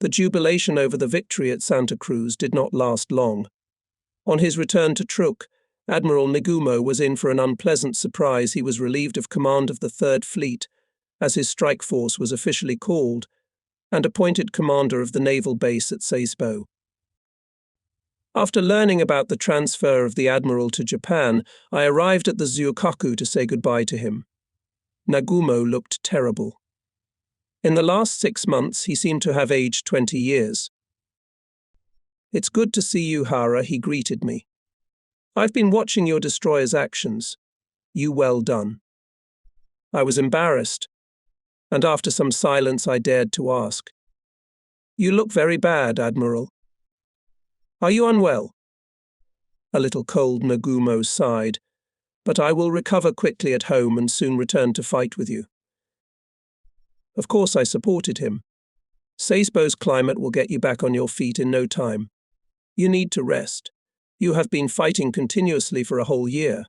The jubilation over the victory at Santa Cruz did not last long. On his return to Truk, Admiral Nagumo was in for an unpleasant surprise. He was relieved of command of the Third Fleet, as his strike force was officially called, and appointed commander of the naval base at Sasebo. After learning about the transfer of the admiral to Japan, I arrived at the Zuikaku to say goodbye to him. Nagumo looked terrible. In the last 6 months, he seemed to have aged 20 years. "It's good to see you, Hara," he greeted me. "I've been watching your destroyer's actions. You well done." I was embarrassed, and after some silence I dared to ask, "You look very bad, Admiral. Are you unwell?" A little cold, Nagumo sighed, "But I will recover quickly at home and soon return to fight with you." Of course I supported him. "Sasebo's climate will get you back on your feet in no time. You need to rest. You have been fighting continuously for a whole year.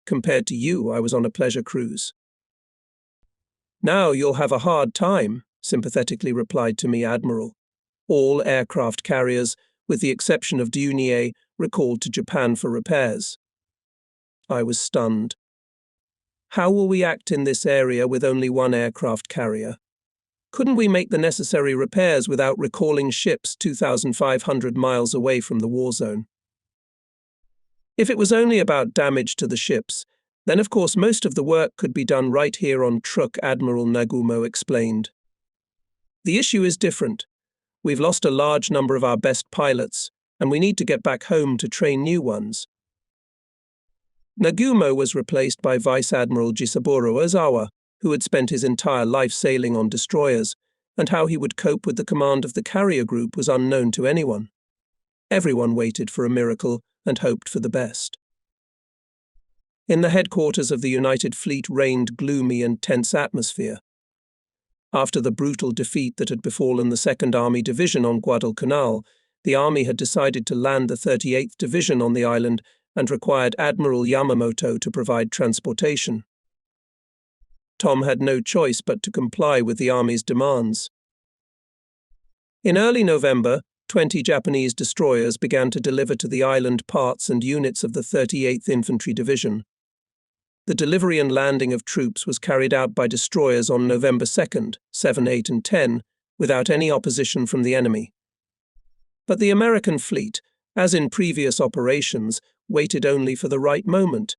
Compared to you, I was on a pleasure cruise." "Now you'll have a hard time," sympathetically replied to me Admiral. "All aircraft carriers, with the exception of Dunier, recalled to Japan for repairs." I was stunned. How will we act in this area with only one aircraft carrier? Couldn't we make the necessary repairs without recalling ships 2,500 miles away from the war zone? If it was only about damage to the ships, then of course most of the work could be done right here on Truk, Admiral Nagumo explained. The issue is different. We've lost a large number of our best pilots, and we need to get back home to train new ones. Nagumo was replaced by Vice Admiral Jisaburo Ozawa, who had spent his entire life sailing on destroyers, and how he would cope with the command of the carrier group was unknown to anyone. Everyone waited for a miracle and hoped for the best. In the headquarters of the United Fleet reigned gloomy and tense atmosphere. After the brutal defeat that had befallen the 2nd Army Division on Guadalcanal, the Army had decided to land the 38th Division on the island and required Admiral Yamamoto to provide transportation. Tom had no choice but to comply with the Army's demands. In early November, 20 Japanese destroyers began to deliver to the island parts and units of the 38th Infantry Division. The delivery and landing of troops was carried out by destroyers on November 2nd, 7, 8 and 10, without any opposition from the enemy. But the American fleet, as in previous operations, waited only for the right moment.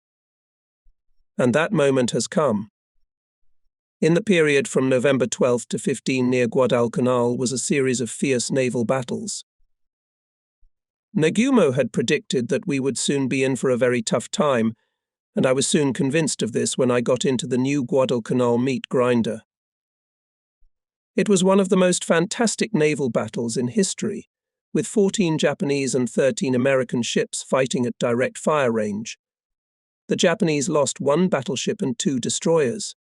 And that moment has come. In the period from November 12 to 15 near Guadalcanal was a series of fierce naval battles. Nagumo had predicted that we would soon be in for a very tough time, and I was soon convinced of this when I got into the new Guadalcanal meat grinder. It was one of the most fantastic naval battles in history, with 14 Japanese and 13 American ships fighting at direct fire range. The Japanese lost 1 battleship and 2 destroyers.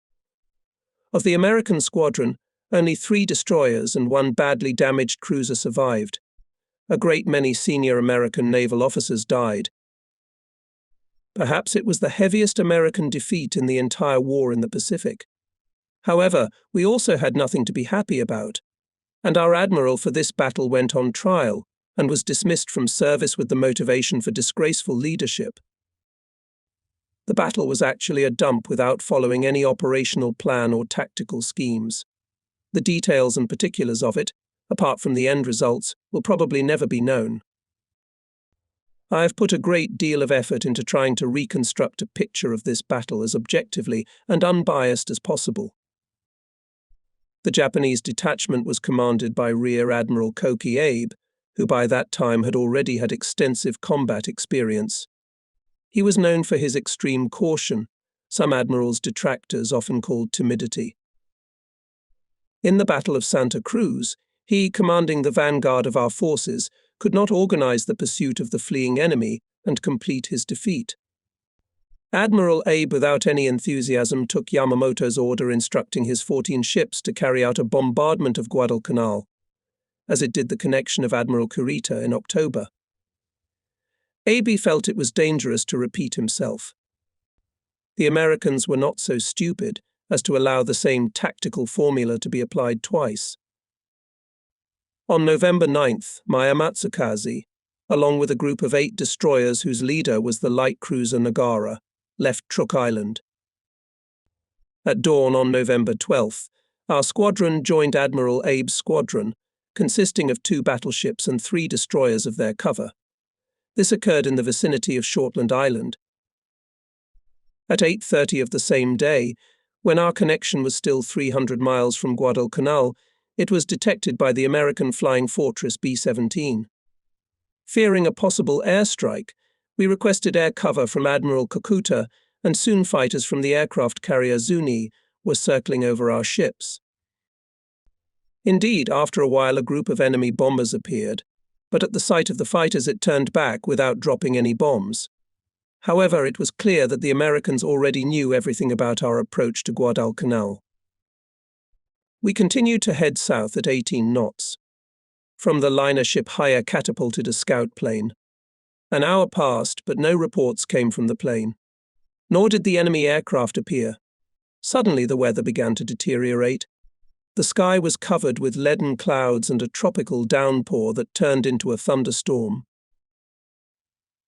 Of the American squadron, only 3 destroyers and 1 badly damaged cruiser survived. A great many senior American naval officers died. Perhaps it was the heaviest American defeat in the entire war in the Pacific. However, we also had nothing to be happy about, and our admiral for this battle went on trial and was dismissed from service with the motivation for disgraceful leadership. The battle was actually a dump without following any operational plan or tactical schemes. The details and particulars of it, apart from the end results, will probably never be known. I have put a great deal of effort into trying to reconstruct a picture of this battle as objectively and unbiased as possible. The Japanese detachment was commanded by Rear Admiral Koki Abe, who by that time had already had extensive combat experience. He was known for his extreme caution, some admirals' detractors often called timidity. In the Battle of Santa Cruz, he, commanding the vanguard of our forces, could not organize the pursuit of the fleeing enemy and complete his defeat. Admiral Abe, without any enthusiasm, took Yamamoto's order instructing his 14 ships to carry out a bombardment of Guadalcanal, as it did the connection of Admiral Kurita in October. Abe felt it was dangerous to repeat himself. The Americans were not so stupid as to allow the same tactical formula to be applied twice. On November 9th, Maya Matsukaze, along with a group of 8 destroyers whose leader was the light cruiser Nagara, left Truk Island. At dawn on November 12th, our squadron joined Admiral Abe's squadron, consisting of 2 battleships and 3 destroyers of their cover. This occurred in the vicinity of Shortland Island. At 8:30 of the same day, when our connection was still 300 miles from Guadalcanal, it was detected by the American Flying Fortress B-17. Fearing a possible airstrike, we requested air cover from Admiral Kokuta, and soon fighters from the aircraft carrier Zuni were circling over our ships. Indeed, after a while a group of enemy bombers appeared, but at the sight of the fighters it turned back without dropping any bombs. However, it was clear that the Americans already knew everything about our approach to Guadalcanal. We continued to head south at 18 knots. From the liner ship Haya catapulted a scout plane. An hour passed, but no reports came from the plane. Nor did the enemy aircraft appear. Suddenly the weather began to deteriorate. The sky was covered with leaden clouds and a tropical downpour that turned into a thunderstorm.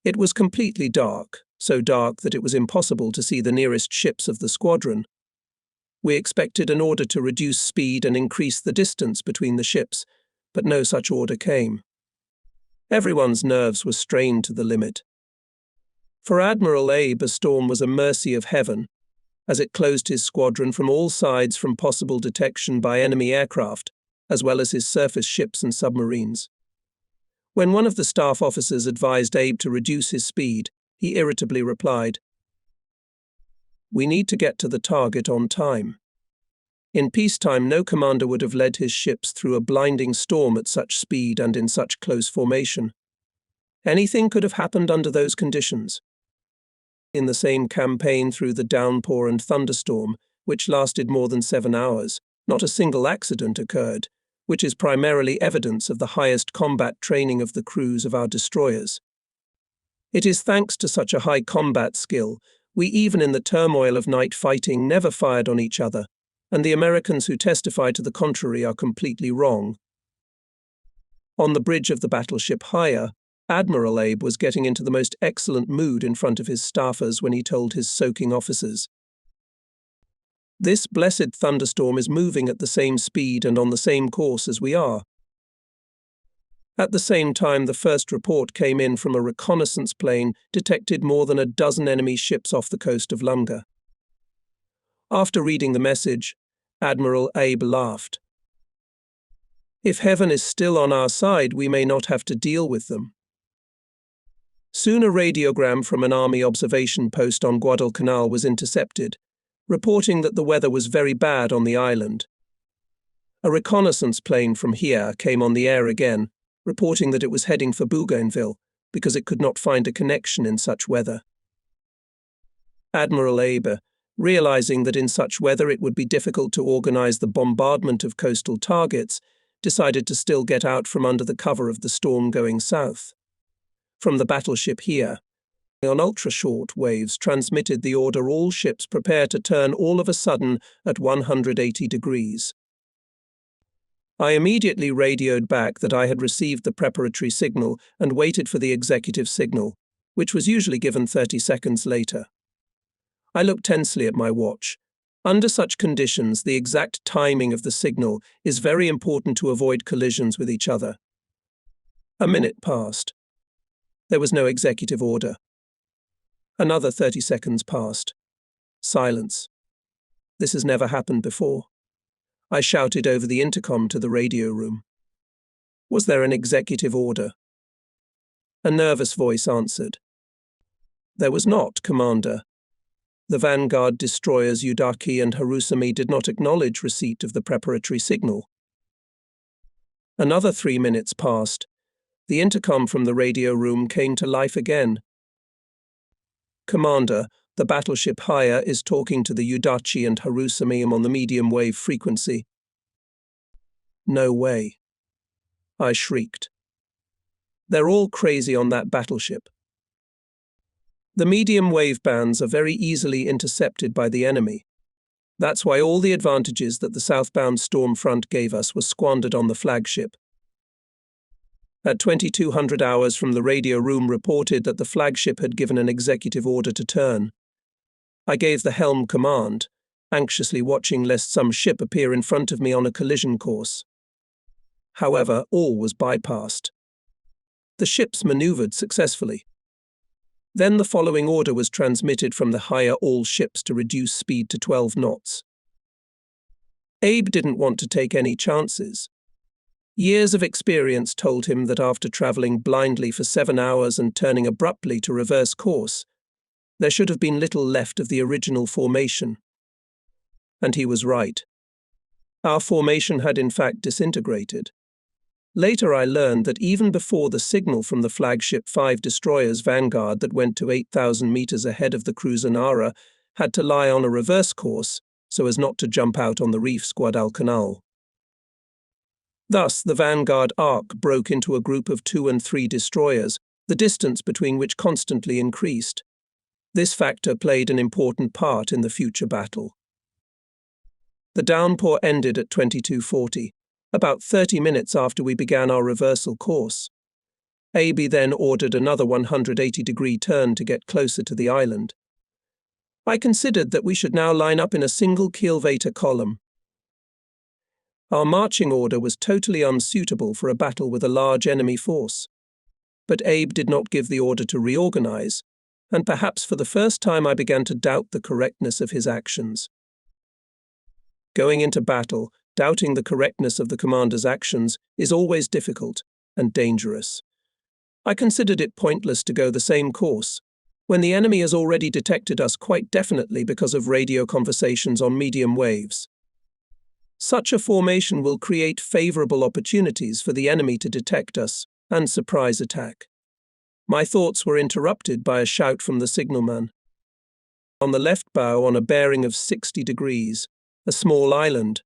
It was completely dark, so dark that it was impossible to see the nearest ships of the squadron. We expected an order to reduce speed and increase the distance between the ships, but no such order came. Everyone's nerves were strained to the limit. For Admiral Abe, a storm was a mercy of heaven, as it closed his squadron from all sides from possible detection by enemy aircraft, as well as his surface ships and submarines. When one of the staff officers advised Abe to reduce his speed, he irritably replied, "We need to get to the target on time." In peacetime, no commander would have led his ships through a blinding storm at such speed and in such close formation. Anything could have happened under those conditions. In the same campaign through the downpour and thunderstorm, which lasted more than 7 hours, not a single accident occurred, which is primarily evidence of the highest combat training of the crews of our destroyers. It is thanks to such a high combat skill, we even in the turmoil of night fighting never fired on each other, and the Americans who testify to the contrary are completely wrong. On the bridge of the battleship Haya, Admiral Abe was getting into the most excellent mood in front of his staffers when he told his soaking officers, "This blessed thunderstorm is moving at the same speed and on the same course as we are." At the same time, the first report came in from a reconnaissance plane detected more than a dozen enemy ships off the coast of Lunga. After reading the message, Admiral Abe laughed. "If heaven is still on our side, we may not have to deal with them." Soon a radiogram from an army observation post on Guadalcanal was intercepted, reporting that the weather was very bad on the island. A reconnaissance plane from here came on the air again, reporting that it was heading for Bougainville because it could not find a connection in such weather. Admiral Abe, realizing that in such weather it would be difficult to organize the bombardment of coastal targets, decided to still get out from under the cover of the storm going south. From the battleship here, on ultra-short waves transmitted the order all ships prepare to turn all of a sudden at 180 degrees. I immediately radioed back that I had received the preparatory signal and waited for the executive signal, which was usually given 30 seconds later. I looked tensely at my watch. Under such conditions, the exact timing of the signal is very important to avoid collisions with each other. A minute passed. There was no executive order. Another 30 seconds passed. Silence. This has never happened before. I shouted over the intercom to the radio room. Was there an executive order? A nervous voice answered. There was not, Commander. The Vanguard destroyers Yudaki and Harusami did not acknowledge receipt of the preparatory signal. Another 3 minutes passed. The intercom from the radio room came to life again. Commander, the battleship Haya is talking to the Yudachi and Harusami on the medium wave frequency. No way. I shrieked. They're all crazy on that battleship. The medium wave bands are very easily intercepted by the enemy. That's why all the advantages that the southbound storm front gave us were squandered on the flagship. At 2200 hours from the radio room reported that the flagship had given an executive order to turn. I gave the helm command, anxiously watching lest some ship appear in front of me on a collision course. However, all was bypassed. The ships maneuvered successfully. Then the following order was transmitted from the higher all ships to reduce speed to 12 knots. Abe didn't want to take any chances. Years of experience told him that after traveling blindly for 7 hours and turning abruptly to reverse course, there should have been little left of the original formation. And he was right. Our formation had in fact disintegrated. Later I learned that even before the signal from the flagship 5 destroyers Vanguard that went to 8,000 meters ahead of the cruiser Nara had to lie on a reverse course so as not to jump out on the reef's Guadalcanal. Thus, the Vanguard arc broke into a group of 2 and 3 destroyers, the distance between which constantly increased. This factor played an important part in the future battle. The downpour ended at 2240, about 30 minutes after we began our reversal course. Abe then ordered another 180-degree turn to get closer to the island. I considered that we should now line up in a single keelvator column. Our marching order was totally unsuitable for a battle with a large enemy force. But Abe did not give the order to reorganize, and perhaps for the first time I began to doubt the correctness of his actions. Going into battle, doubting the correctness of the commander's actions is always difficult and dangerous. I considered it pointless to go the same course, when the enemy has already detected us quite definitely because of radio conversations on medium waves. Such a formation will create favorable opportunities for the enemy to detect us and surprise attack. My thoughts were interrupted by a shout from the signalman. On the left bow, on a bearing of 60 degrees, a small island.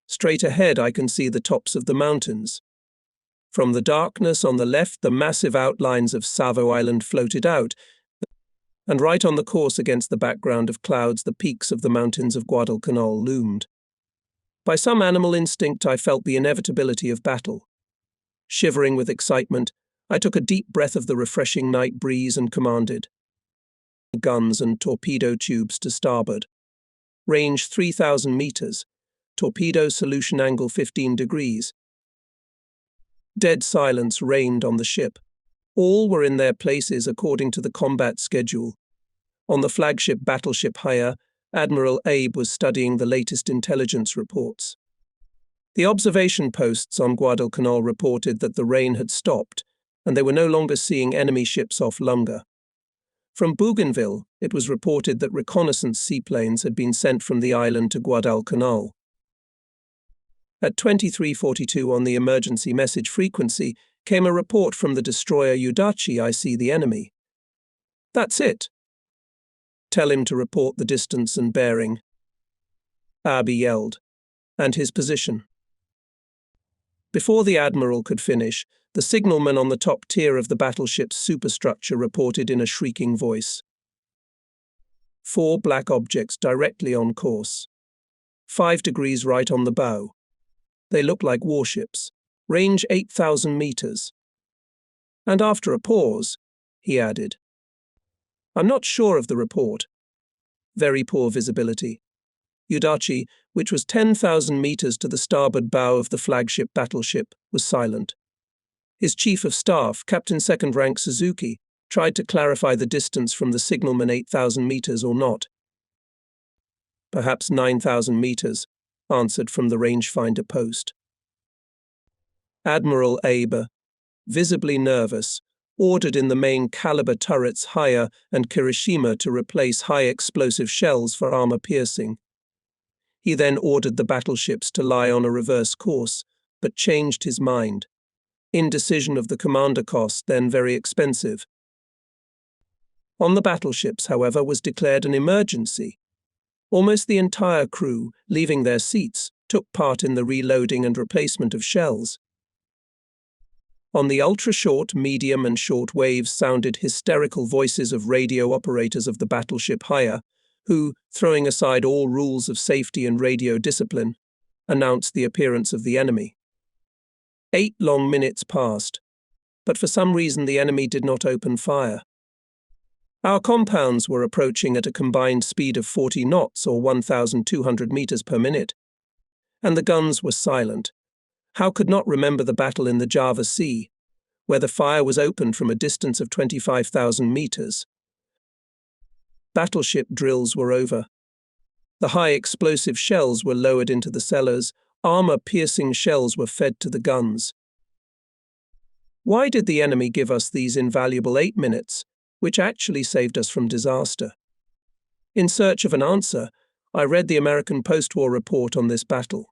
Straight ahead I can see the tops of the mountains. From the darkness on the left, the massive outlines of Savo Island floated out, and right on the course against the background of clouds the peaks of the mountains of Guadalcanal loomed. By some animal instinct I felt the inevitability of battle. Shivering with excitement, I took a deep breath of the refreshing night breeze and commanded. Guns and torpedo tubes to starboard. Range 3,000 meters. Torpedo solution angle 15 degrees. Dead silence reigned on the ship. All were in their places according to the combat schedule. On the flagship battleship Haya, Admiral Abe was studying the latest intelligence reports. The observation posts on Guadalcanal reported that the rain had stopped, and they were no longer seeing enemy ships off Lunga. From Bougainville, it was reported that reconnaissance seaplanes had been sent from the island to Guadalcanal. At 2342 on the emergency message frequency came a report from the destroyer Udachi, "I see the enemy." "That's it." "Tell him to report the distance and bearing," Abe yelled, "and his position." Before the admiral could finish, the signalman on the top tier of the battleship's superstructure reported in a shrieking voice. 4 black objects directly on course. 5 degrees right on the bow. They look like warships. Range 8,000 meters. And after a pause, he added, "I'm not sure of the report. Very poor visibility." Udachi, which was 10,000 meters to the starboard bow of the flagship battleship, was silent. His chief of staff, Captain Second Rank Suzuki, tried to clarify the distance from the signalman 8,000 meters or not. "Perhaps 9,000 meters, answered from the rangefinder post. Admiral Abe, visibly nervous, ordered in the main caliber turrets Haya and Kirishima to replace high-explosive shells for armor piercing. He then ordered the battleships to lie on a reverse course, but changed his mind. Indecision of the commander cost, then very expensive. On the battleships, however, was declared an emergency. Almost the entire crew, leaving their seats, took part in the reloading and replacement of shells. On the ultra-short, medium and short waves sounded hysterical voices of radio operators of the battleship Haya, who, throwing aside all rules of safety and radio discipline, announced the appearance of the enemy. 8 long minutes passed, but for some reason the enemy did not open fire. Our compounds were approaching at a combined speed of 40 knots or 1,200 meters per minute, and the guns were silent. How could not remember the battle in the Java Sea, where the fire was opened from a distance of 25,000 meters? Battleship drills were over. The high explosive shells were lowered into the cellars, armor-piercing shells were fed to the guns. Why did the enemy give us these invaluable 8 minutes, which actually saved us from disaster? In search of an answer, I read the American post-war report on this battle.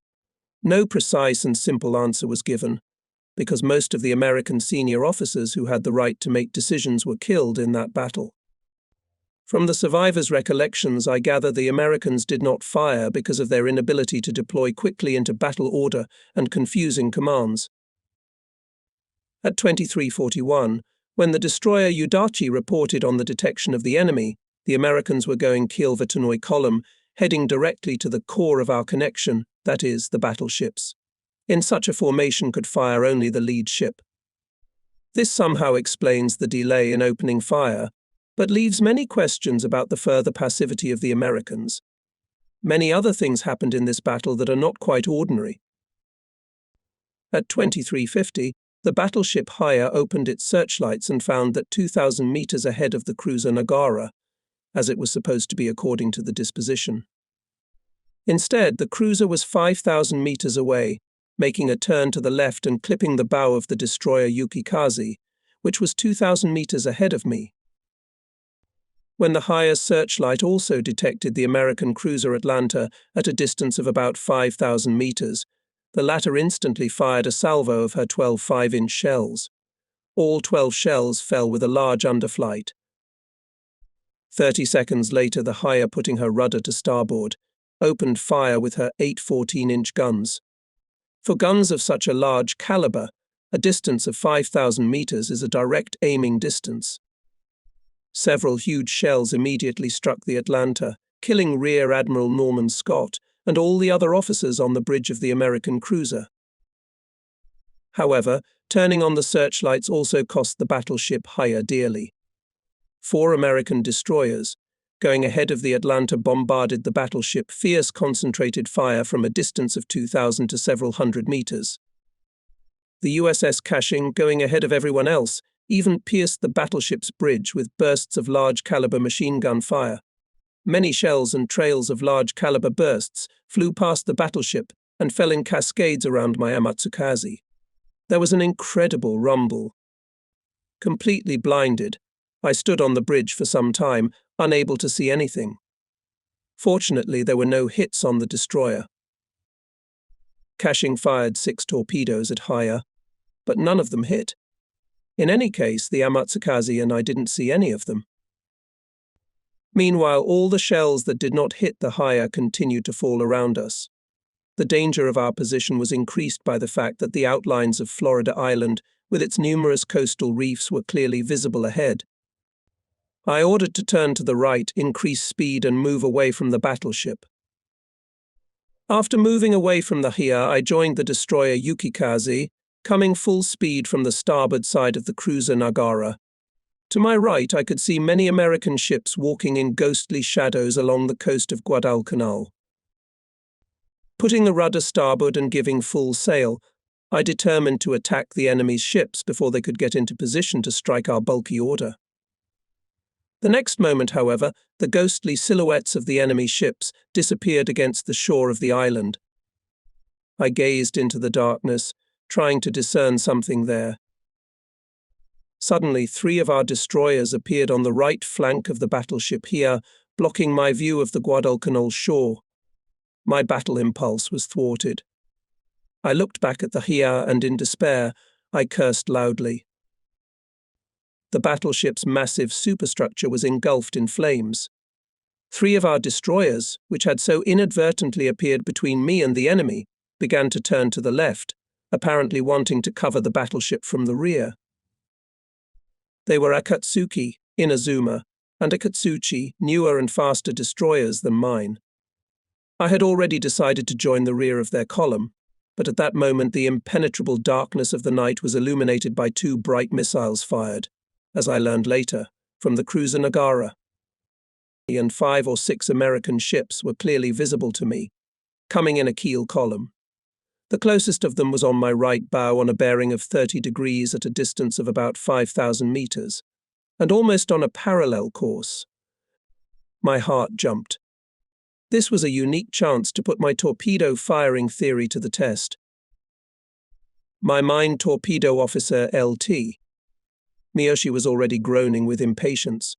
No precise and simple answer was given, because most of the American senior officers who had the right to make decisions were killed in that battle. From the survivors' recollections, I gather the Americans did not fire because of their inability to deploy quickly into battle order and confusing commands. At 23:41, when the destroyer Udachi reported on the detection of the enemy, the Americans were going Kiel-Vetonoi column, heading directly to the core of our connection, that is, the battleships. In such a formation could fire only the lead ship. This somehow explains the delay in opening fire, but leaves many questions about the further passivity of the Americans. Many other things happened in this battle that are not quite ordinary. At 23:50, the battleship Haya opened its searchlights and found that 2,000 meters ahead of the cruiser Nagara, as it was supposed to be according to the disposition. Instead, the cruiser was 5,000 meters away, making a turn to the left and clipping the bow of the destroyer Yukikaze, which was 2,000 meters ahead of me. When the Haya's searchlight also detected the American cruiser Atlanta at a distance of about 5,000 meters, the latter instantly fired a salvo of her 12 5-inch shells. All 12 shells fell with a large underflight. 30 seconds later, the Haya, putting her rudder to starboard, opened fire with her 8 14-inch guns. For guns of such a large caliber, a distance of 5,000 meters is a direct aiming distance. Several huge shells immediately struck the Atlanta, killing Rear Admiral Norman Scott and all the other officers on the bridge of the American cruiser. However, turning on the searchlights also cost the battleship Haya dearly. 4 American destroyers, going ahead of the Atlanta, bombarded the battleship fierce concentrated fire from a distance of 2,000 to several hundred meters. The USS Cushing, going ahead of everyone else, even pierced the battleship's bridge with bursts of large-caliber machine gun fire. Many shells and trails of large-caliber bursts flew past the battleship and fell in cascades around my Amatsukaze. There was an incredible rumble. Completely blinded, I stood on the bridge for some time, unable to see anything. Fortunately, there were no hits on the destroyer. Cushing fired 6 torpedoes at Haya, but none of them hit. In any case, the Amatsukaze and I didn't see any of them. Meanwhile, all the shells that did not hit the Haya continued to fall around us. The danger of our position was increased by the fact that the outlines of Florida Island, with its numerous coastal reefs, were clearly visible ahead. I ordered to turn to the right, increase speed, and move away from the battleship. After moving away from the Haya, I joined the destroyer Yukikaze, coming full speed from the starboard side of the cruiser Nagara. To my right, I could see many American ships walking in ghostly shadows along the coast of Guadalcanal. Putting the rudder starboard and giving full sail, I determined to attack the enemy's ships before they could get into position to strike our bulky order. The next moment, however, the ghostly silhouettes of the enemy ships disappeared against the shore of the island. I gazed into the darkness, trying to discern something there. Suddenly, 3 of our destroyers appeared on the right flank of the battleship here, blocking my view of the Guadalcanal shore. My battle impulse was thwarted. I looked back at the Hia and in despair, I cursed loudly. The battleship's massive superstructure was engulfed in flames. 3 of our destroyers, which had so inadvertently appeared between me and the enemy, began to turn to the left, apparently wanting to cover the battleship from the rear. They were Akatsuki, Inazuma, and Akatsuchi, newer and faster destroyers than mine. I had already decided to join the rear of their column, but at that moment the impenetrable darkness of the night was illuminated by two bright missiles fired, as I learned later, from the cruiser Nagara. And 5 or 6 American ships were clearly visible to me, coming in a keel column. The closest of them was on my right bow on a bearing of 30 degrees at a distance of about 5,000 meters, and almost on a parallel course. My heart jumped. This was a unique chance to put my torpedo firing theory to the test. My mine torpedo officer, LT. Miyoshi was already groaning with impatience.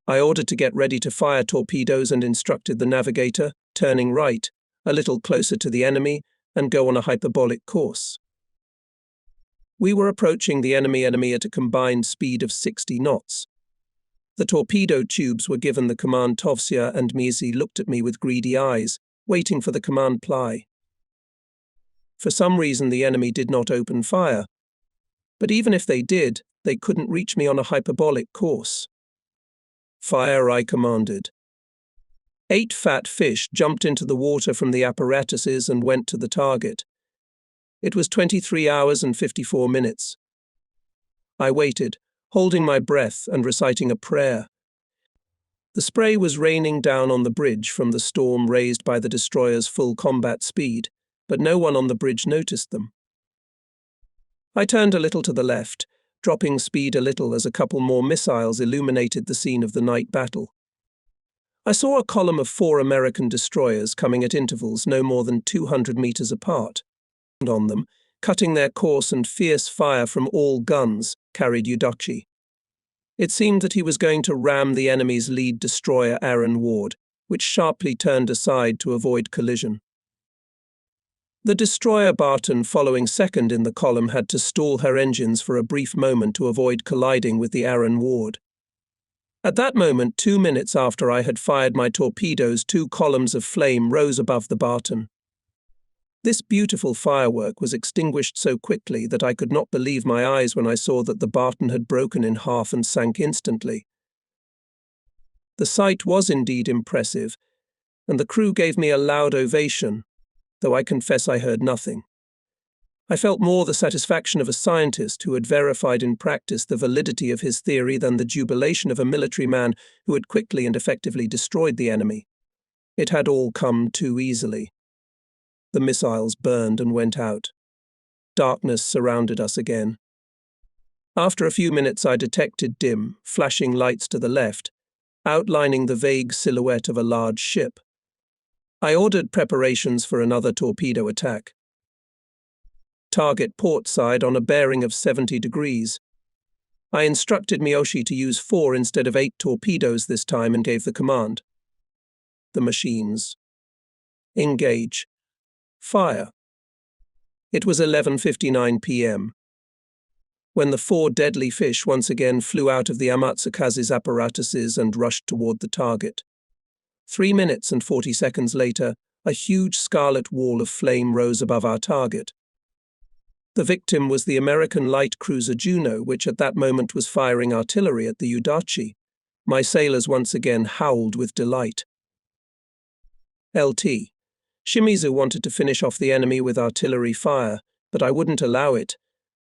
I ordered to get ready to fire torpedoes and instructed the navigator, turning right, a little closer to the enemy, and go on a hyperbolic course. We were approaching the enemy at a combined speed of 60 knots. The torpedo tubes were given the command. Tovsia and Miyoshi looked at me with greedy eyes, waiting for the command ply. For some reason the enemy did not open fire, but even if they did, they couldn't reach me on a hyperbolic course. Fire, I commanded. 8 fat fish jumped into the water from the apparatuses and went to the target. It was 23 hours and 54 minutes. I waited, holding my breath and reciting a prayer. The spray was raining down on the bridge from the storm raised by the destroyer's full combat speed, but no one on the bridge noticed them. I turned a little to the left, dropping speed a little as a couple more missiles illuminated the scene of the night battle. I saw a column of 4 American destroyers coming at intervals no more than 200 meters apart. On them, cutting their course and fierce fire from all guns, carried Udachi. It seemed that he was going to ram the enemy's lead destroyer Aaron Ward, which sharply turned aside to avoid collision. The destroyer Barton, following second in the column, had to stall her engines for a brief moment to avoid colliding with the Aaron Ward. At that moment, 2 minutes after I had fired my torpedoes, 2 columns of flame rose above the Barton. This beautiful firework was extinguished so quickly that I could not believe my eyes when I saw that the Barton had broken in half and sank instantly. The sight was indeed impressive, and the crew gave me a loud ovation, though I confess I heard nothing. I felt more the satisfaction of a scientist who had verified in practice the validity of his theory than the jubilation of a military man who had quickly and effectively destroyed the enemy. It had all come too easily. The missiles burned and went out. Darkness surrounded us again. After a few minutes I detected dim, flashing lights to the left, outlining the vague silhouette of a large ship. I ordered preparations for another torpedo attack. Target port side on a bearing of 70 degrees. I instructed Miyoshi to use 4 instead of 8 torpedoes this time and gave the command. The machines. Engage. Fire. It was 11:59 p.m. when the 4 deadly fish once again flew out of the Amatsukaze's apparatuses and rushed toward the target. 3 minutes and 40 seconds later, a huge scarlet wall of flame rose above our target. The victim was the American light cruiser Juno, which at that moment was firing artillery at the Udachi. My sailors once again howled with delight. LT. Shimizu wanted to finish off the enemy with artillery fire, but I wouldn't allow it.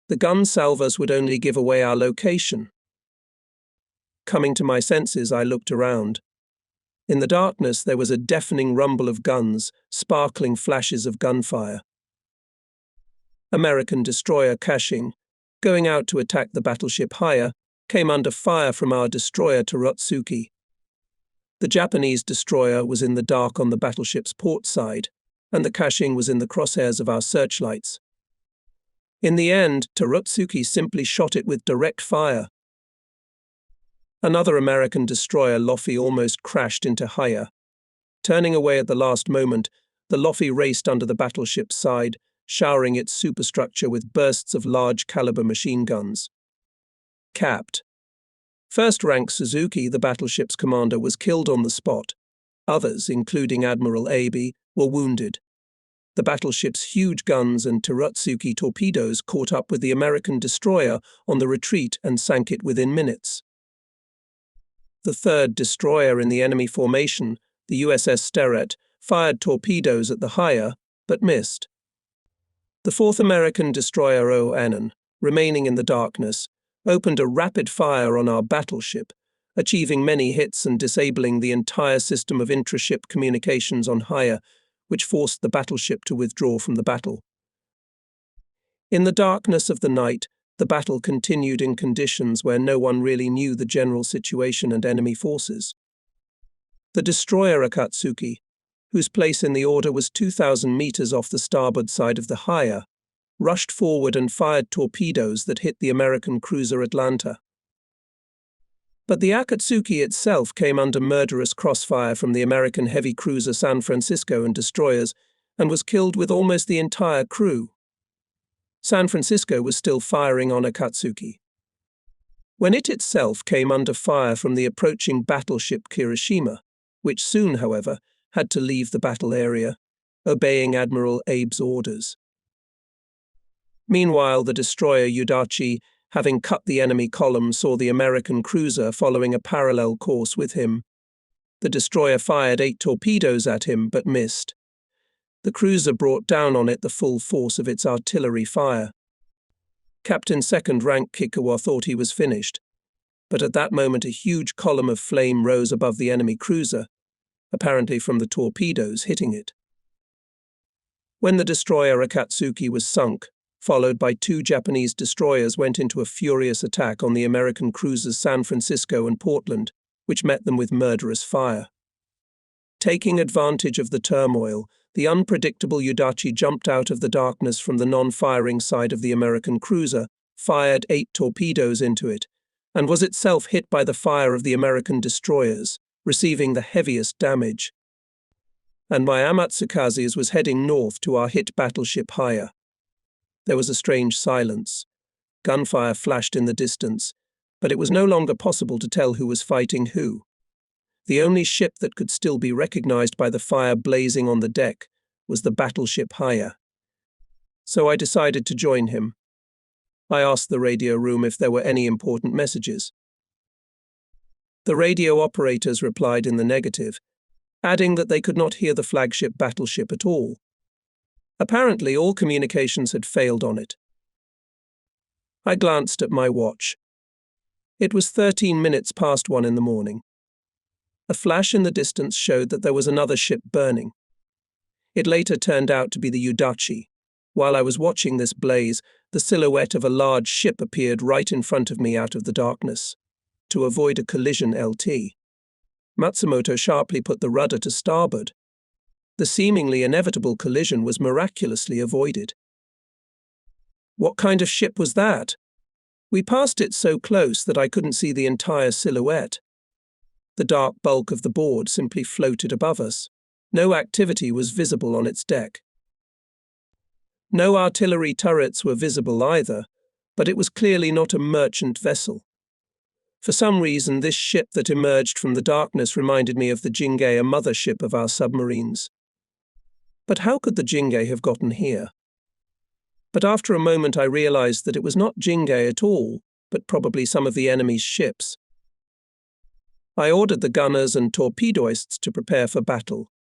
The gun salvos would only give away our location. Coming to my senses, I looked around. In the darkness, there was a deafening rumble of guns, sparkling flashes of gunfire. American destroyer Kashing, going out to attack the battleship Haya, came under fire from our destroyer Tarotsuki. The Japanese destroyer was in the dark on the battleship's port side, and the Kashing was in the crosshairs of our searchlights. In the end, Tarotsuki simply shot it with direct fire. Another American destroyer, Lofi, almost crashed into Haya. Turning away at the last moment, the Lofi raced under the battleship's side, showering its superstructure with bursts of large-caliber machine guns. Capped. First-rank Suzuki, the battleship's commander, was killed on the spot. Others, including Admiral Abe, were wounded. The battleship's huge guns and Tarotsuki torpedoes caught up with the American destroyer on the retreat and sank it within minutes. The third destroyer in the enemy formation, the USS Sterett, fired torpedoes at the Haya, but missed. The fourth American destroyer O. remaining in the darkness, opened a rapid fire on our battleship, achieving many hits and disabling the entire system of intra-ship communications on higher, which forced the battleship to withdraw from the battle. In the darkness of the night, the battle continued in conditions where no one really knew the general situation and enemy forces. The destroyer Akatsuki, whose place in the order was 2,000 meters off the starboard side of the higher, rushed forward and fired torpedoes that hit the American cruiser Atlanta. But the Akatsuki itself came under murderous crossfire from the American heavy cruiser San Francisco and destroyers and was killed with almost the entire crew. San Francisco was still firing on Akatsuki. When it itself came under fire from the approaching battleship Kirishima, which soon, however, had to leave the battle area, obeying Admiral Abe's orders. Meanwhile, the destroyer Udachi, having cut the enemy column, saw the American cruiser following a parallel course with him. The destroyer fired 8 torpedoes at him, but missed. The cruiser brought down on it the full force of its artillery fire. Captain second-rank Kikuwa thought he was finished, but at that moment a huge column of flame rose above the enemy cruiser, apparently from the torpedoes hitting it. When the destroyer Akatsuki was sunk, followed by 2 Japanese destroyers went into a furious attack on the American cruisers San Francisco and Portland, which met them with murderous fire. Taking advantage of the turmoil, the unpredictable Udachi jumped out of the darkness from the non-firing side of the American cruiser, fired 8 torpedoes into it, and was itself hit by the fire of the American destroyers, receiving the heaviest damage. And my Amatsukazes was heading north to our hit battleship Haya. There was a strange silence. Gunfire flashed in the distance, but it was no longer possible to tell who was fighting who. The only ship that could still be recognized by the fire blazing on the deck was the battleship Haya. So I decided to join him. I asked the radio room if there were any important messages. The radio operators replied in the negative, adding that they could not hear the flagship battleship at all. Apparently, all communications had failed on it. I glanced at my watch. It was 13 minutes past 1 in the morning. A flash in the distance showed that there was another ship burning. It later turned out to be the Udachi. While I was watching this blaze, the silhouette of a large ship appeared right in front of me out of the darkness. To avoid a collision LT, Matsumoto sharply put the rudder to starboard. The seemingly inevitable collision was miraculously avoided. What kind of ship was that? We passed it so close that I couldn't see the entire silhouette. The dark bulk of the board simply floated above us. No activity was visible on its deck. No artillery turrets were visible either, but it was clearly not a merchant vessel. For some reason, this ship that emerged from the darkness reminded me of the Jingei, a mothership of our submarines. But how could the Jingei have gotten here? But after a moment I realized that it was not Jingei at all, but probably some of the enemy's ships. I ordered the gunners and torpedoists to prepare for battle.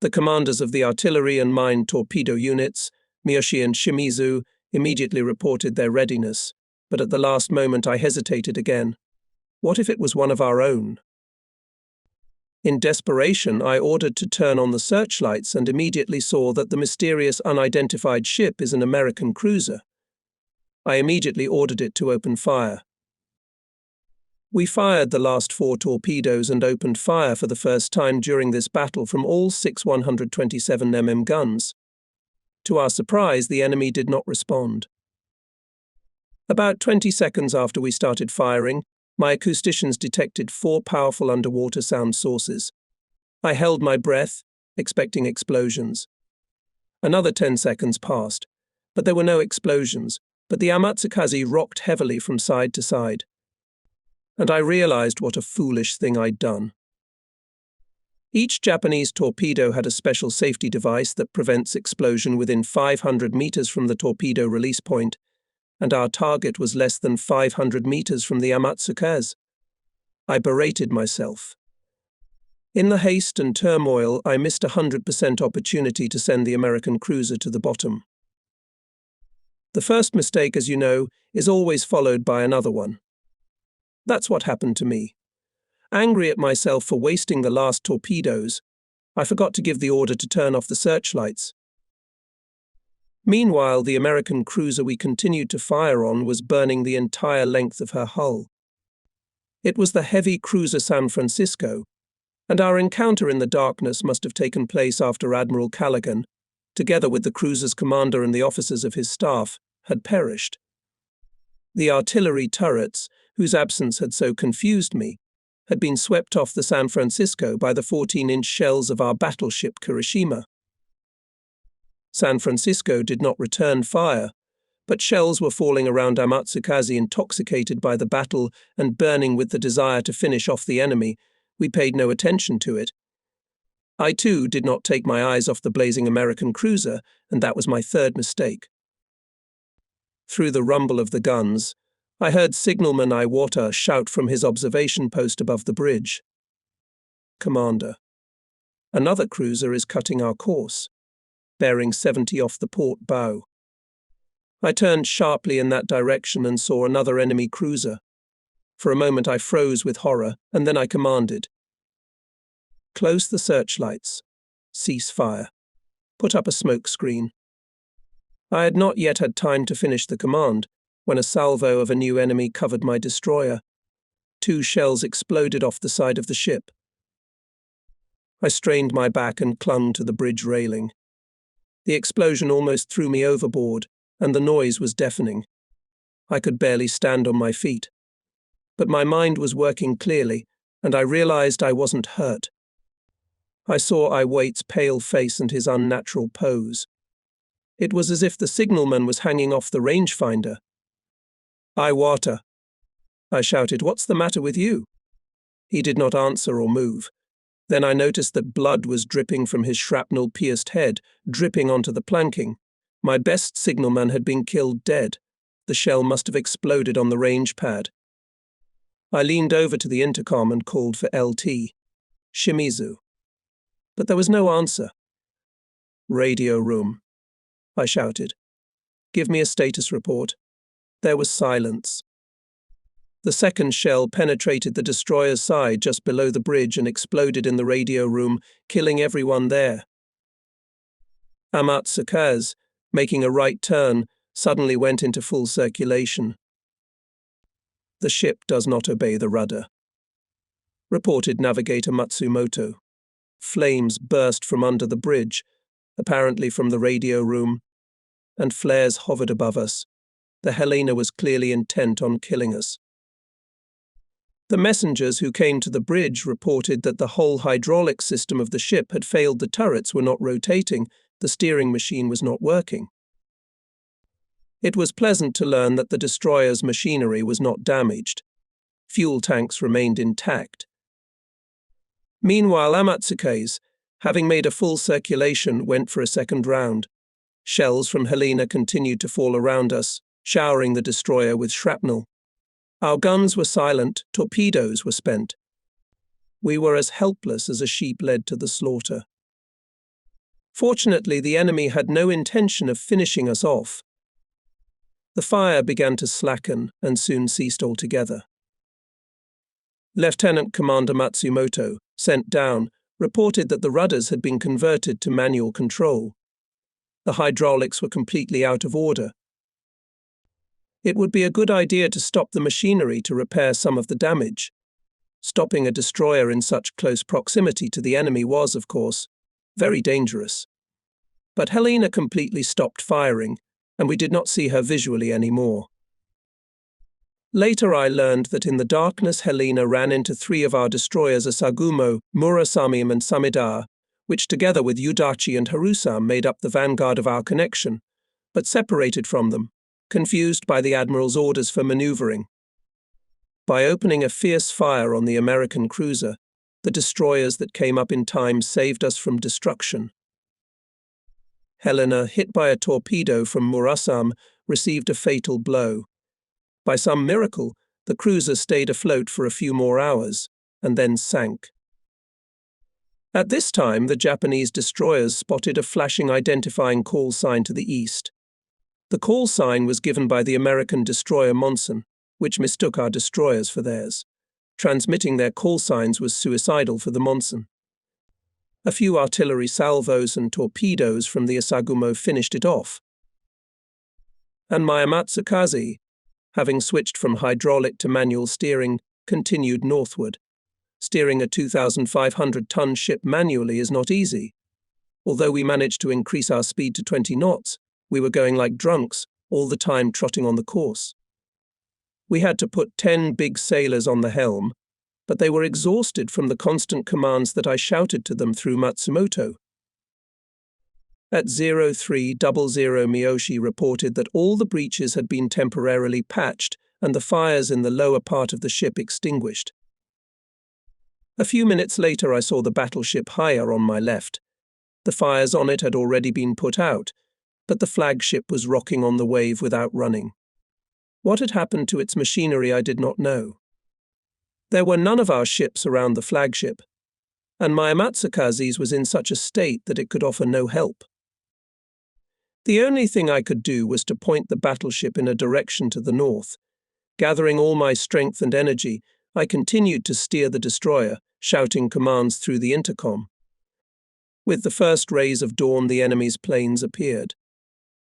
The commanders of the artillery and mine torpedo units, Miyoshi and Shimizu, immediately reported their readiness, but at the last moment I hesitated again. What if it was one of our own? In desperation, I ordered to turn on the searchlights and immediately saw that the mysterious unidentified ship is an American cruiser. I immediately ordered it to open fire. We fired the last 4 torpedoes and opened fire for the first time during this battle from all 6 127mm guns. To our surprise, the enemy did not respond. About 20 seconds after we started firing, my acousticians detected 4 powerful underwater sound sources. I held my breath, expecting explosions. Another 10 seconds passed, but there were no explosions, but the Amatsukaze rocked heavily from side to side. And I realized what a foolish thing I'd done. Each Japanese torpedo had a special safety device that prevents explosion within 500 meters from the torpedo release point, and our target was less than 500 meters from the Amatsukaze. I berated myself. In the haste and turmoil, I missed 100% opportunity to send the American cruiser to the bottom. The first mistake, as you know, is always followed by another one. That's what happened to me. Angry at myself for wasting the last torpedoes, I forgot to give the order to turn off the searchlights. Meanwhile, the American cruiser we continued to fire on was burning the entire length of her hull. It was the heavy cruiser San Francisco, and our encounter in the darkness must have taken place after Admiral Callaghan, together with the cruiser's commander and the officers of his staff, had perished. The artillery turrets, whose absence had so confused me, had been swept off the San Francisco by the 14-inch shells of our battleship Kirishima. San Francisco did not return fire, but shells were falling around Amatsukaze. Intoxicated by the battle and burning with the desire to finish off the enemy, we paid no attention to it. I, too, did not take my eyes off the blazing American cruiser, and that was my third mistake. Through the rumble of the guns, I heard Signalman Iwata shout from his observation post above the bridge. "Commander, another cruiser is cutting our course, bearing 70 off the port bow." I turned sharply in that direction and saw another enemy cruiser. For a moment I froze with horror, and then I commanded, "Close the searchlights. Cease fire. Put up a smoke screen." I had not yet had time to finish the command when a salvo of a new enemy covered my destroyer. 2 shells exploded off the side of the ship. I strained my back and clung to the bridge railing. The explosion almost threw me overboard, and the noise was deafening. I could barely stand on my feet. But my mind was working clearly, and I realized I wasn't hurt. I saw Iwate's pale face and his unnatural pose. It was as if the signalman was hanging off the rangefinder. "Iwata," I shouted, "what's the matter with you?" He did not answer or move. Then I noticed that blood was dripping from his shrapnel-pierced head, dripping onto the planking. My best signalman had been killed dead. The shell must have exploded on the range pad. I leaned over to the intercom and called for LT. "Shimizu." But there was no answer. "Radio room," I shouted. "Give me a status report." There was silence. The second shell penetrated the destroyer's side just below the bridge and exploded in the radio room, killing everyone there. Amatsukaze, making a right turn, suddenly went into full circulation. "The ship does not obey the rudder," reported Navigator Matsumoto. Flames burst from under the bridge, apparently from the radio room, and flares hovered above us. The Helena was clearly intent on killing us. The messengers who came to the bridge reported that the whole hydraulic system of the ship had failed. The turrets were not rotating, the steering machine was not working. It was pleasant to learn that the destroyer's machinery was not damaged. Fuel tanks remained intact. Meanwhile, Amatsukaze, having made a full circulation, went for a second round. Shells from Helena continued to fall around us, showering the destroyer with shrapnel. Our guns were silent, torpedoes were spent. We were as helpless as a sheep led to the slaughter. Fortunately, the enemy had no intention of finishing us off. The fire began to slacken and soon ceased altogether. Lieutenant Commander Matsumoto, sent down, reported that the rudders had been converted to manual control. The hydraulics were completely out of order. It would be a good idea to stop the machinery to repair some of the damage. Stopping a destroyer in such close proximity to the enemy was, of course, very dangerous. But Helena completely stopped firing, and we did not see her visually anymore. Later I learned that in the darkness Helena ran into 3 of our destroyers, Asagumo, Murasame and Samida, which together with Udachi and Harusam made up the vanguard of our connection, but separated from them, confused by the Admiral's orders for maneuvering. By opening a fierce fire on the American cruiser, the destroyers that came up in time saved us from destruction. Helena, hit by a torpedo from Murasame, received a fatal blow. By some miracle, the cruiser stayed afloat for a few more hours, and then sank. At this time, the Japanese destroyers spotted a flashing identifying call sign to the east. The call sign was given by the American destroyer Monson, which mistook our destroyers for theirs. Transmitting their call signs was suicidal for the Monson. A few artillery salvos and torpedoes from the Isagumo finished it off. And my Amatsukaze, having switched from hydraulic to manual steering, continued northward. Steering a 2,500-ton ship manually is not easy. Although we managed to increase our speed to 20 knots, we were going like drunks, all the time trotting on the course. We had to put 10 big sailors on the helm, but they were exhausted from the constant commands that I shouted to them through Matsumoto. At 0300 Miyoshi reported that all the breaches had been temporarily patched and the fires in the lower part of the ship extinguished. A few minutes later I saw the battleship Haya on my left. The fires on it had already been put out, but the flagship was rocking on the wave without running. What had happened to its machinery I did not know. There were none of our ships around the flagship, and my Amatsukaze's was in such a state that it could offer no help. The only thing I could do was to point the battleship in a direction to the north. Gathering all my strength and energy, I continued to steer the destroyer, shouting commands through the intercom. With the first rays of dawn, the enemy's planes appeared.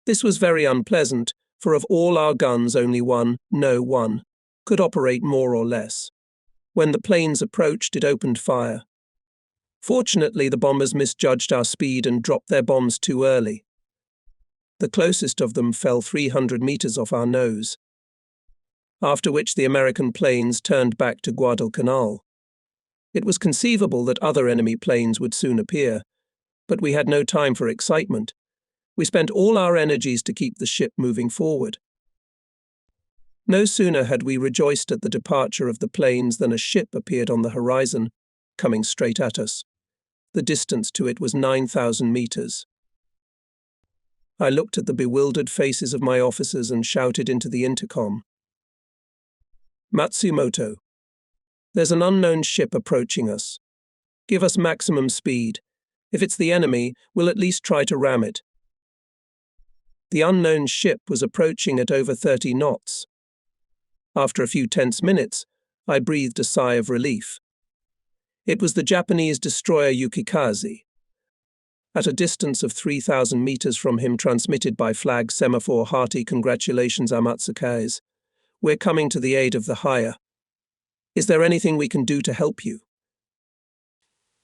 This was very unpleasant, for of all our guns only one could operate more or less. When the planes approached, it opened fire. Fortunately, the bombers misjudged our speed and dropped their bombs too early. The closest of them fell 300 meters off our nose, after which the American planes turned back to Guadalcanal. It was conceivable that other enemy planes would soon appear, but we had no time for excitement. We spent all our energies to keep the ship moving forward. No sooner had we rejoiced at the departure of the planes than a ship appeared on the horizon, coming straight at us. The distance to it was 9,000 meters. I looked at the bewildered faces of my officers and shouted into the intercom. Matsumoto, there's an unknown ship approaching us. Give us maximum speed. If it's the enemy, we'll at least try to ram it. The unknown ship was approaching at over 30 knots. After a few tense minutes, I breathed a sigh of relief. It was the Japanese destroyer Yukikaze. At a distance of 3,000 meters from him, transmitted by flag semaphore, hearty congratulations, Amatsukaze. We're coming to the aid of the Haya. Is there anything we can do to help you?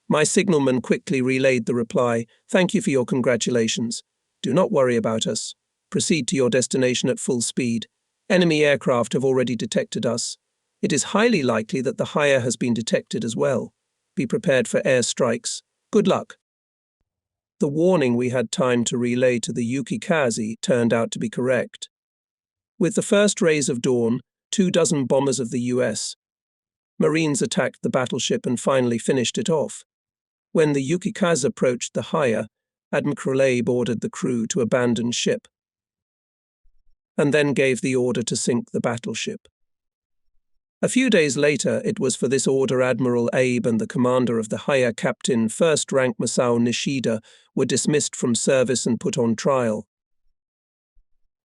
My signalman quickly relayed the reply, thank you for your congratulations. Do not worry about us. Proceed to your destination at full speed. Enemy aircraft have already detected us. It is highly likely that the Haya has been detected as well. Be prepared for air strikes. Good luck. The warning we had time to relay to the Yukikaze turned out to be correct. With the first rays of dawn, 24 bombers of the US Marines attacked the battleship and finally finished it off. When the Yukikaze approached the Haya, Admiral Abe ordered the crew to abandon ship, and then gave the order to sink the battleship. A few days later, it was for this order Admiral Abe and the commander of the Haya, Captain First Rank Masao Nishida, were dismissed from service and put on trial.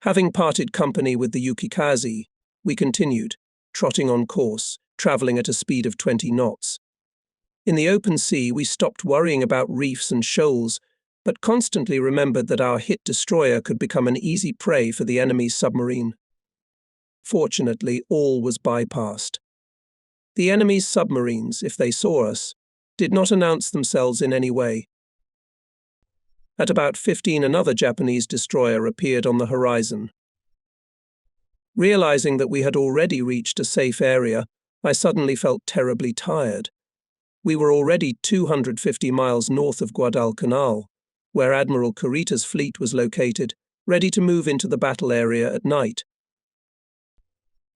Having parted company with the Yukikaze, we continued, trotting on course, traveling at a speed of 20 knots. In the open sea, we stopped worrying about reefs and shoals, but constantly remembered that our hit destroyer could become an easy prey for the enemy's submarine. Fortunately, all was bypassed. The enemy's submarines, if they saw us, did not announce themselves in any way. At about 15, another Japanese destroyer appeared on the horizon. Realizing that we had already reached a safe area, I suddenly felt terribly tired. We were already 250 miles north of Guadalcanal, where Admiral Kurita's fleet was located, ready to move into the battle area at night.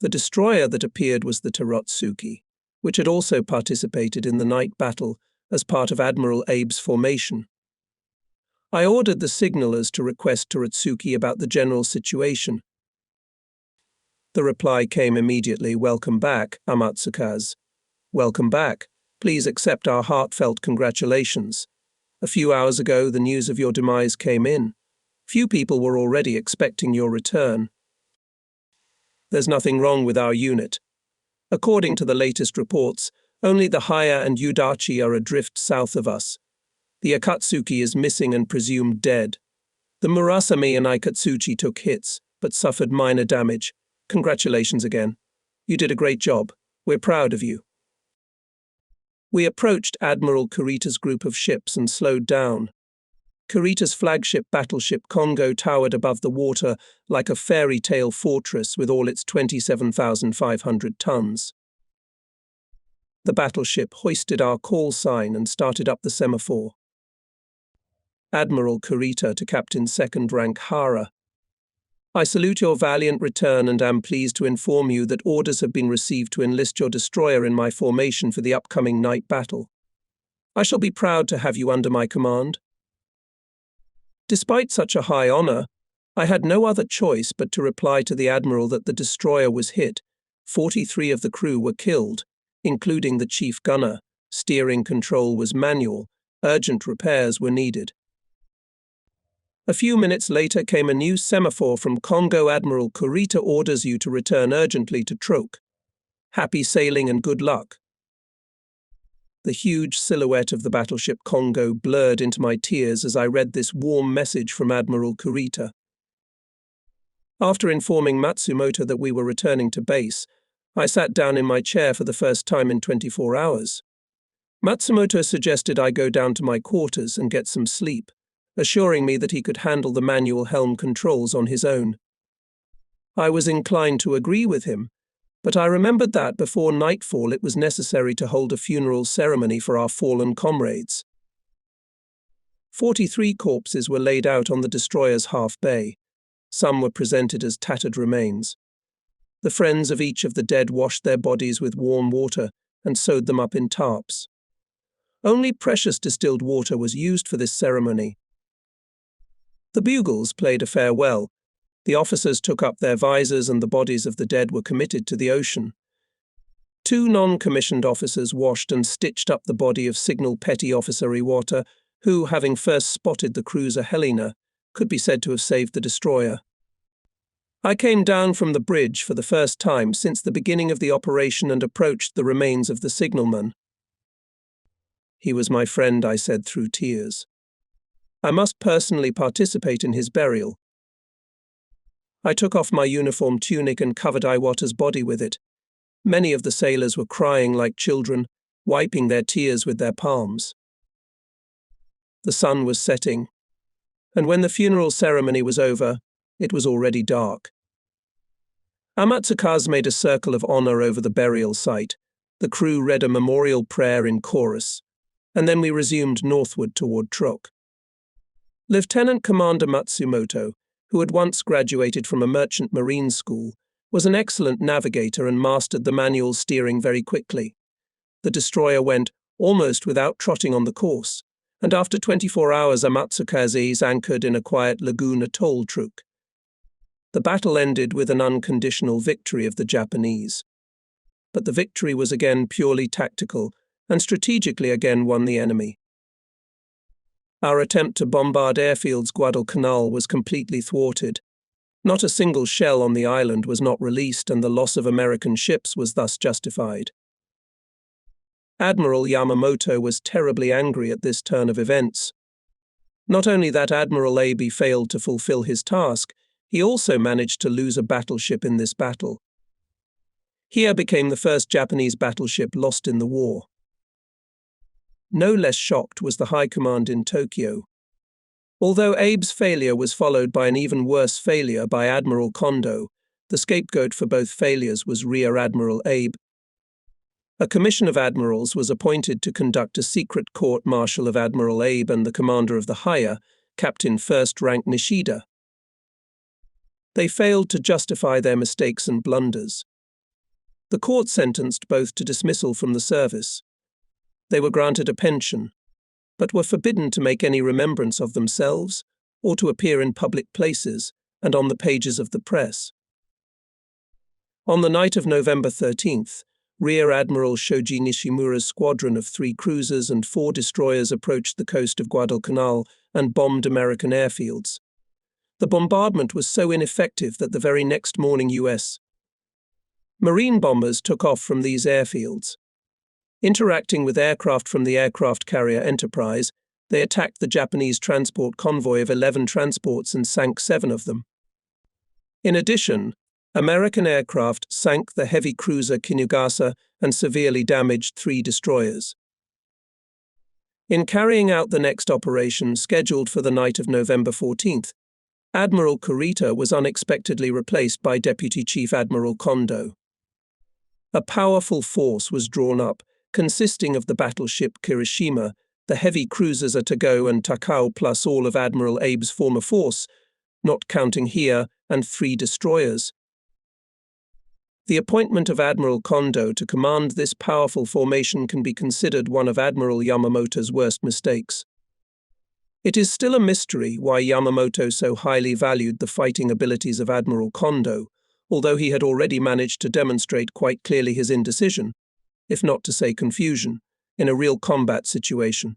The destroyer that appeared was the Terotsuki, which had also participated in the night battle as part of Admiral Abe's formation. I ordered the signalers to request Terotsuki about the general situation. The reply came immediately, welcome back, Amatsukaze. Welcome back. Please accept our heartfelt congratulations. A few hours ago, the news of your demise came in. Few people were already expecting your return. There's nothing wrong with our unit. According to the latest reports, only the Haya and Udachi are adrift south of us. The Akatsuki is missing and presumed dead. The Murasame and Aikatsuchi took hits, but suffered minor damage. Congratulations again. You did a great job. We're proud of you. We approached Admiral Kurita's group of ships and slowed down. Kurita's flagship battleship Congo towered above the water like a fairy tale fortress with all its 27,500 tons. The battleship hoisted our call sign and started up the semaphore. Admiral Kurita to Captain Second Rank Hara. I salute your valiant return and am pleased to inform you that orders have been received to enlist your destroyer in my formation for the upcoming night battle. I shall be proud to have you under my command. Despite such a high honor, I had no other choice but to reply to the Admiral that the destroyer was hit. 43 of the crew were killed, including the chief gunner. Steering control was manual. Urgent repairs were needed. A few minutes later came a new semaphore from Congo. Admiral Kurita orders you to return urgently to Truk. Happy sailing and good luck. The huge silhouette of the battleship Congo blurred into my tears as I read this warm message from Admiral Kurita. After informing Matsumoto that we were returning to base, I sat down in my chair for the first time in 24 hours. Matsumoto suggested I go down to my quarters and get some sleep, assuring me that he could handle the manual helm controls on his own. I was inclined to agree with him, but I remembered that before nightfall it was necessary to hold a funeral ceremony for our fallen comrades. 43 corpses were laid out on the destroyer's half bay. Some were presented as tattered remains. The friends of each of the dead washed their bodies with warm water and sewed them up in tarps. Only precious distilled water was used for this ceremony. The bugles played a farewell. The officers took up their visors and the bodies of the dead were committed to the ocean. 2 non-commissioned officers washed and stitched up the body of Signal Petty Officer Iwata, who, having first spotted the cruiser Helena, could be said to have saved the destroyer. I came down from the bridge for the first time since the beginning of the operation and approached the remains of the signalman. He was my friend, I said through tears. I must personally participate in his burial. I took off my uniform tunic and covered Iwata's body with it. Many of the sailors were crying like children, wiping their tears with their palms. The sun was setting, and when the funeral ceremony was over, it was already dark. Amatsukaze made a circle of honor over the burial site. The crew read a memorial prayer in chorus, and then we resumed northward toward Truk. Lieutenant Commander Matsumoto, who had once graduated from a merchant marine school, was an excellent navigator and mastered the manual steering very quickly. The destroyer went almost without trotting on the course, and after 24 hours Amatsukaze anchored in a quiet lagoon atoll Truk. The battle ended with an unconditional victory of the Japanese. But the victory was again purely tactical, and strategically again won the enemy. Our attempt to bombard airfields Guadalcanal was completely thwarted. Not a single shell on the island was not released, and the loss of American ships was thus justified. Admiral Yamamoto was terribly angry at this turn of events. Not only that Admiral Abe failed to fulfill his task, he also managed to lose a battleship in this battle. Here became the first Japanese battleship lost in the war. No less shocked was the High Command in Tokyo. Although Abe's failure was followed by an even worse failure by Admiral Kondo, the scapegoat for both failures was Rear Admiral Abe. A commission of admirals was appointed to conduct a secret court-martial of Admiral Abe and the commander of the Haya, Captain First Rank Nishida. They failed to justify their mistakes and blunders. The court sentenced both to dismissal from the service. They were granted a pension, but were forbidden to make any remembrance of themselves or to appear in public places and on the pages of the press. On the night of November 13th, Rear Admiral Shoji Nishimura's squadron of 3 cruisers and 4 destroyers approached the coast of Guadalcanal and bombed American airfields. The bombardment was so ineffective that the very next morning US Marine bombers took off from these airfields. Interacting with aircraft from the aircraft carrier Enterprise, they attacked the Japanese transport convoy of 11 transports and sank 7 of them. In addition, American aircraft sank the heavy cruiser Kinugasa and severely damaged 3 destroyers. In carrying out the next operation scheduled for the night of November 14th, Admiral Kurita was unexpectedly replaced by Deputy Chief Admiral Kondo. A powerful force was drawn up, consisting of the battleship Kirishima, the heavy cruisers Atago and Takao plus all of Admiral Abe's former force, not counting here, and 3 destroyers. The appointment of Admiral Kondo to command this powerful formation can be considered one of Admiral Yamamoto's worst mistakes. It is still a mystery why Yamamoto so highly valued the fighting abilities of Admiral Kondo, although he had already managed to demonstrate quite clearly his indecision, if not to say confusion, in a real combat situation.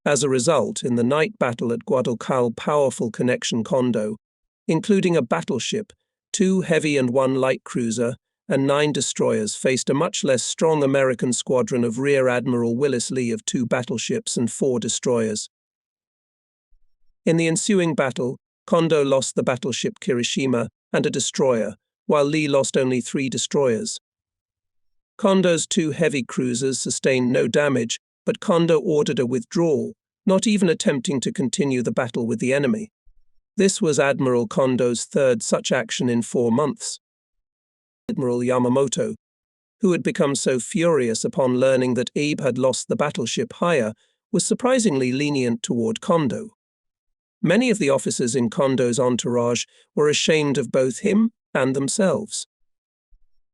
As a result, in the night battle at Guadalcanal, powerful connection Kondo, including a battleship, 2 heavy and 1 light cruiser, and 9 destroyers, faced a much less strong American squadron of Rear Admiral Willis Lee of 2 battleships and 4 destroyers. In the ensuing battle, Kondo lost the battleship Kirishima and a destroyer, while Lee lost only 3 destroyers. Kondo's 2 heavy cruisers sustained no damage, but Kondo ordered a withdrawal, not even attempting to continue the battle with the enemy. This was Admiral Kondo's 3rd such action in 4 months. Admiral Yamamoto, who had become so furious upon learning that Abe had lost the battleship Haya, was surprisingly lenient toward Kondo. Many of the officers in Kondo's entourage were ashamed of both him and themselves.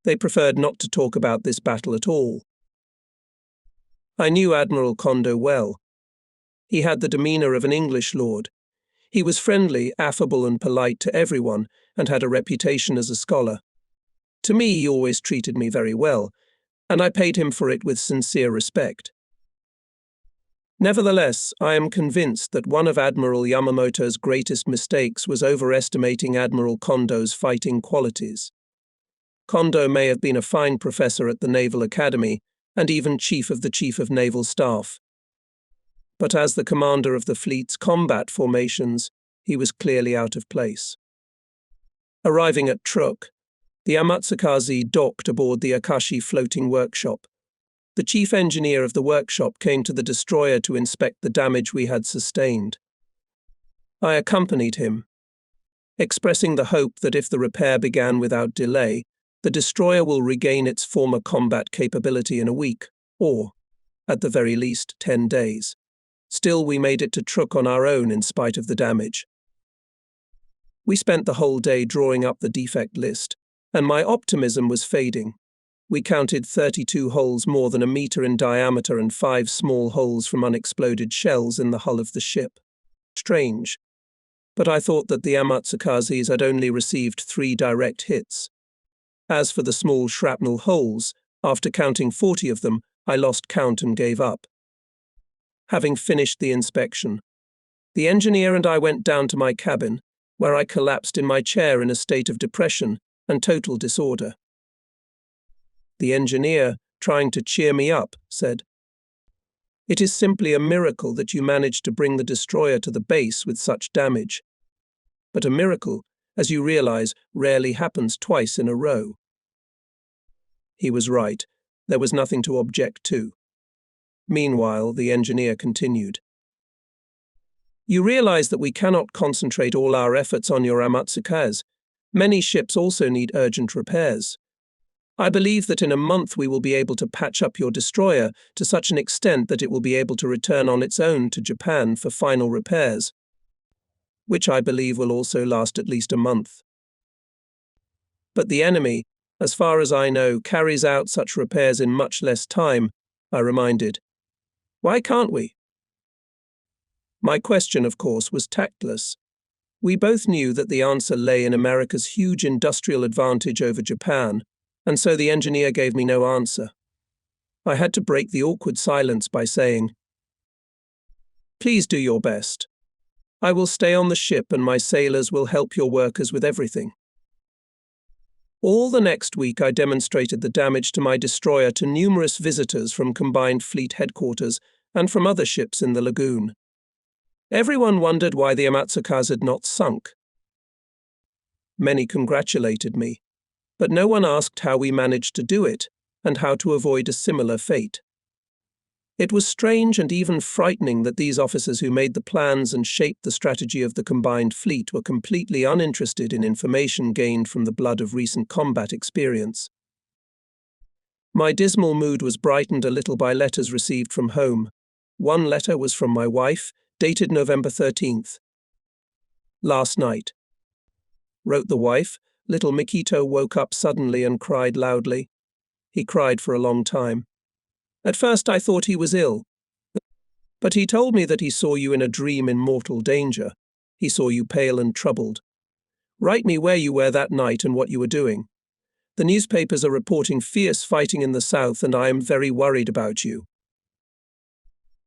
They preferred not to talk about this battle at all. I knew Admiral Kondo well. He had the demeanor of an English lord. He was friendly, affable and polite to everyone, and had a reputation as a scholar. To me, he always treated me very well, and I paid him for it with sincere respect. Nevertheless, I am convinced that one of Admiral Yamamoto's greatest mistakes was overestimating Admiral Kondo's fighting qualities. Kondo may have been a fine professor at the Naval Academy, and even Chief of the Chief of Naval Staff. But as the commander of the fleet's combat formations, he was clearly out of place. Arriving at Truk, the Amatsukaze docked aboard the Akashi floating workshop. The chief engineer of the workshop came to the destroyer to inspect the damage we had sustained. I accompanied him, expressing the hope that if the repair began without delay, the destroyer will regain its former combat capability in a week, or, at the very least, 10 days. Still, we made it to Truk on our own in spite of the damage. We spent the whole day drawing up the defect list, and my optimism was fading. We counted 32 holes more than a meter in diameter and 5 small holes from unexploded shells in the hull of the ship. Strange, but I thought that the Amatsukazes had only received 3 direct hits. As for the small shrapnel holes, after counting 40 of them, I lost count and gave up. Having finished the inspection, the engineer and I went down to my cabin, where I collapsed in my chair in a state of depression and total disorder. The engineer, trying to cheer me up, said, "It is simply a miracle that you managed to bring the destroyer to the base with such damage. But a miracle, as you realize, rarely happens twice in a row." He was right. There was nothing to object to. Meanwhile, the engineer continued. "You realize that we cannot concentrate all our efforts on your Amatsukaze. Many ships also need urgent repairs. I believe that in a month we will be able to patch up your destroyer to such an extent that it will be able to return on its own to Japan for final repairs, which I believe will also last at least a month. But the enemy, as far as I know, carries out such repairs in much less time," I reminded. "Why can't we?" My question, of course, was tactless. We both knew that the answer lay in America's huge industrial advantage over Japan, and so the engineer gave me no answer. I had to break the awkward silence by saying, "Please do your best." I will stay on the ship and my sailors will help your workers with everything. All the next week I demonstrated the damage to my destroyer to numerous visitors from Combined Fleet Headquarters and from other ships in the lagoon. Everyone wondered why the Amatsukas had not sunk. Many congratulated me, but no one asked how we managed to do it and how to avoid a similar fate. It was strange and even frightening that these officers who made the plans and shaped the strategy of the combined fleet were completely uninterested in information gained from the blood of recent combat experience. My dismal mood was brightened a little by letters received from home. One letter was from my wife, dated November 13th. Last night, wrote the wife, little Mikito woke up suddenly and cried loudly. He cried for a long time. At first I thought he was ill, but he told me that he saw you in a dream in mortal danger. He saw you pale and troubled. Write me where you were that night and what you were doing. The newspapers are reporting fierce fighting in the south and I am very worried about you.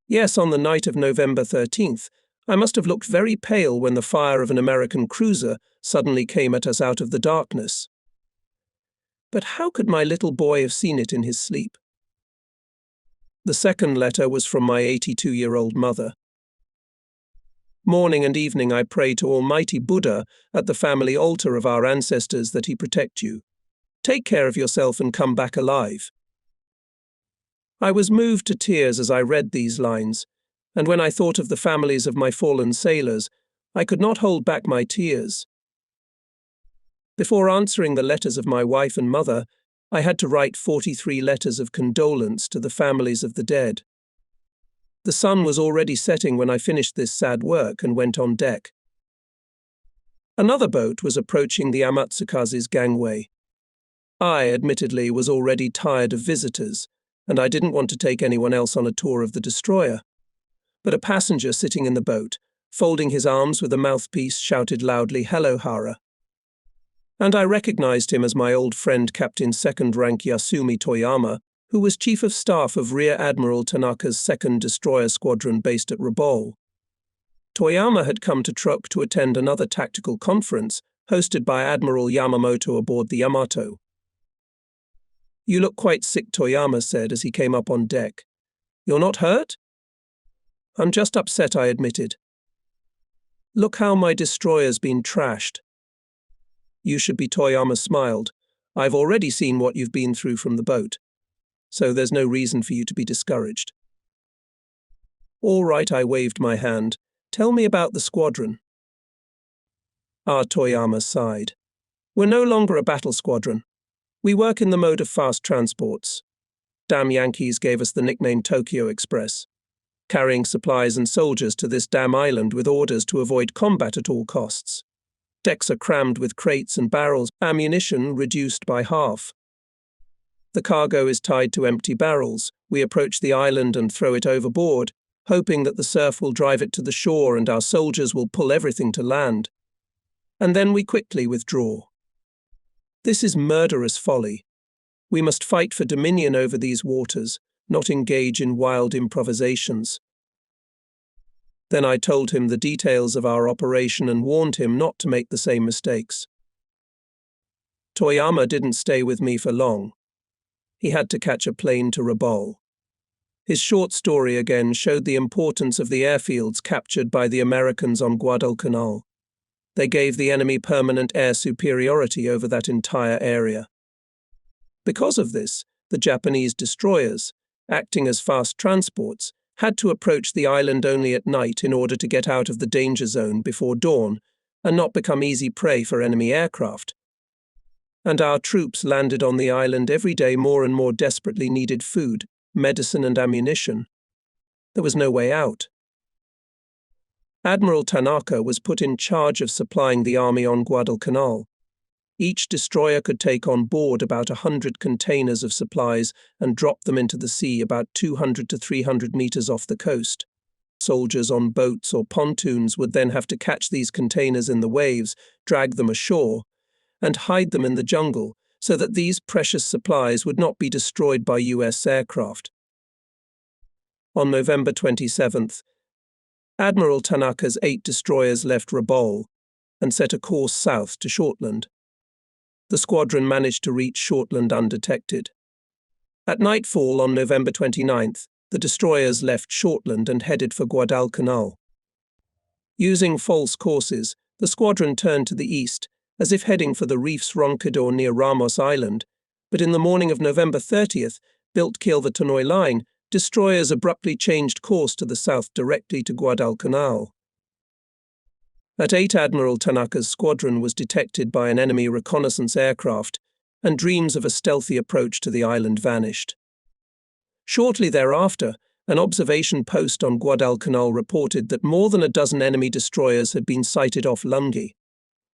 Yes, on the night of November 13th, I must have looked very pale when the fire of an American cruiser suddenly came at us out of the darkness. But how could my little boy have seen it in his sleep? The second letter was from my 82-year-old mother. Morning and evening I pray to Almighty Buddha at the family altar of our ancestors that he protect you. Take care of yourself and come back alive. I was moved to tears as I read these lines, and when I thought of the families of my fallen sailors, I could not hold back my tears. Before answering the letters of my wife and mother, I had to write 43 letters of condolence to the families of the dead. The sun was already setting when I finished this sad work and went on deck. Another boat was approaching the Amatsuka's gangway. I, admittedly, was already tired of visitors, and I didn't want to take anyone else on a tour of the destroyer. But a passenger sitting in the boat, folding his arms with a mouthpiece, shouted loudly, "Hello, Hara." And I recognized him as my old friend Captain Second Rank Yasumi Toyama, who was Chief of Staff of Rear Admiral Tanaka's 2nd Destroyer Squadron based at Rabaul. Toyama had come to Truk to attend another tactical conference hosted by Admiral Yamamoto aboard the Yamato. "You look quite sick," Toyama said as he came up on deck. "You're not hurt?" "I'm just upset," I admitted. "Look how my destroyer's been trashed." "You should be," Toyama smiled. "I've already seen what you've been through from the boat, so there's no reason for you to be discouraged." "All right," I waved my hand. "Tell me about the squadron." Toyama sighed. "We're no longer a battle squadron. We work in the mode of fast transports. Damn Yankees gave us the nickname Tokyo Express, carrying supplies and soldiers to this damn island with orders to avoid combat at all costs. Decks are crammed with crates and barrels, ammunition reduced by half. The cargo is tied to empty barrels. We approach the island and throw it overboard, hoping that the surf will drive it to the shore and our soldiers will pull everything to land. And then we quickly withdraw. This is murderous folly. We must fight for dominion over these waters, not engage in wild improvisations." Then I told him the details of our operation and warned him not to make the same mistakes. Toyama didn't stay with me for long. He had to catch a plane to Rabaul. His short story again showed the importance of the airfields captured by the Americans on Guadalcanal. They gave the enemy permanent air superiority over that entire area. Because of this, the Japanese destroyers, acting as fast transports, had to approach the island only at night in order to get out of the danger zone before dawn and not become easy prey for enemy aircraft. And our troops landed on the island every day more and more desperately needed food, medicine and ammunition. There was no way out. Admiral Tanaka was put in charge of supplying the army on Guadalcanal. Each destroyer could take on board about 100 containers of supplies and drop them into the sea about 200 to 300 meters off the coast. Soldiers on boats or pontoons would then have to catch these containers in the waves, drag them ashore, and hide them in the jungle so that these precious supplies would not be destroyed by US aircraft. On November 27th, Admiral Tanaka's 8 destroyers left Rabaul and set a course south to Shortland. The squadron managed to reach Shortland undetected. At nightfall on November 29th, the destroyers left Shortland and headed for Guadalcanal. Using false courses, the squadron turned to the east, as if heading for the reef's Roncador near Ramos Island, but in the morning of November 30th, built Kielva-Tonoy line, destroyers abruptly changed course to the south directly to Guadalcanal. At 8, Admiral Tanaka's squadron was detected by an enemy reconnaissance aircraft, and dreams of a stealthy approach to the island vanished. Shortly thereafter, an observation post on Guadalcanal reported that more than a dozen enemy destroyers had been sighted off Lungi.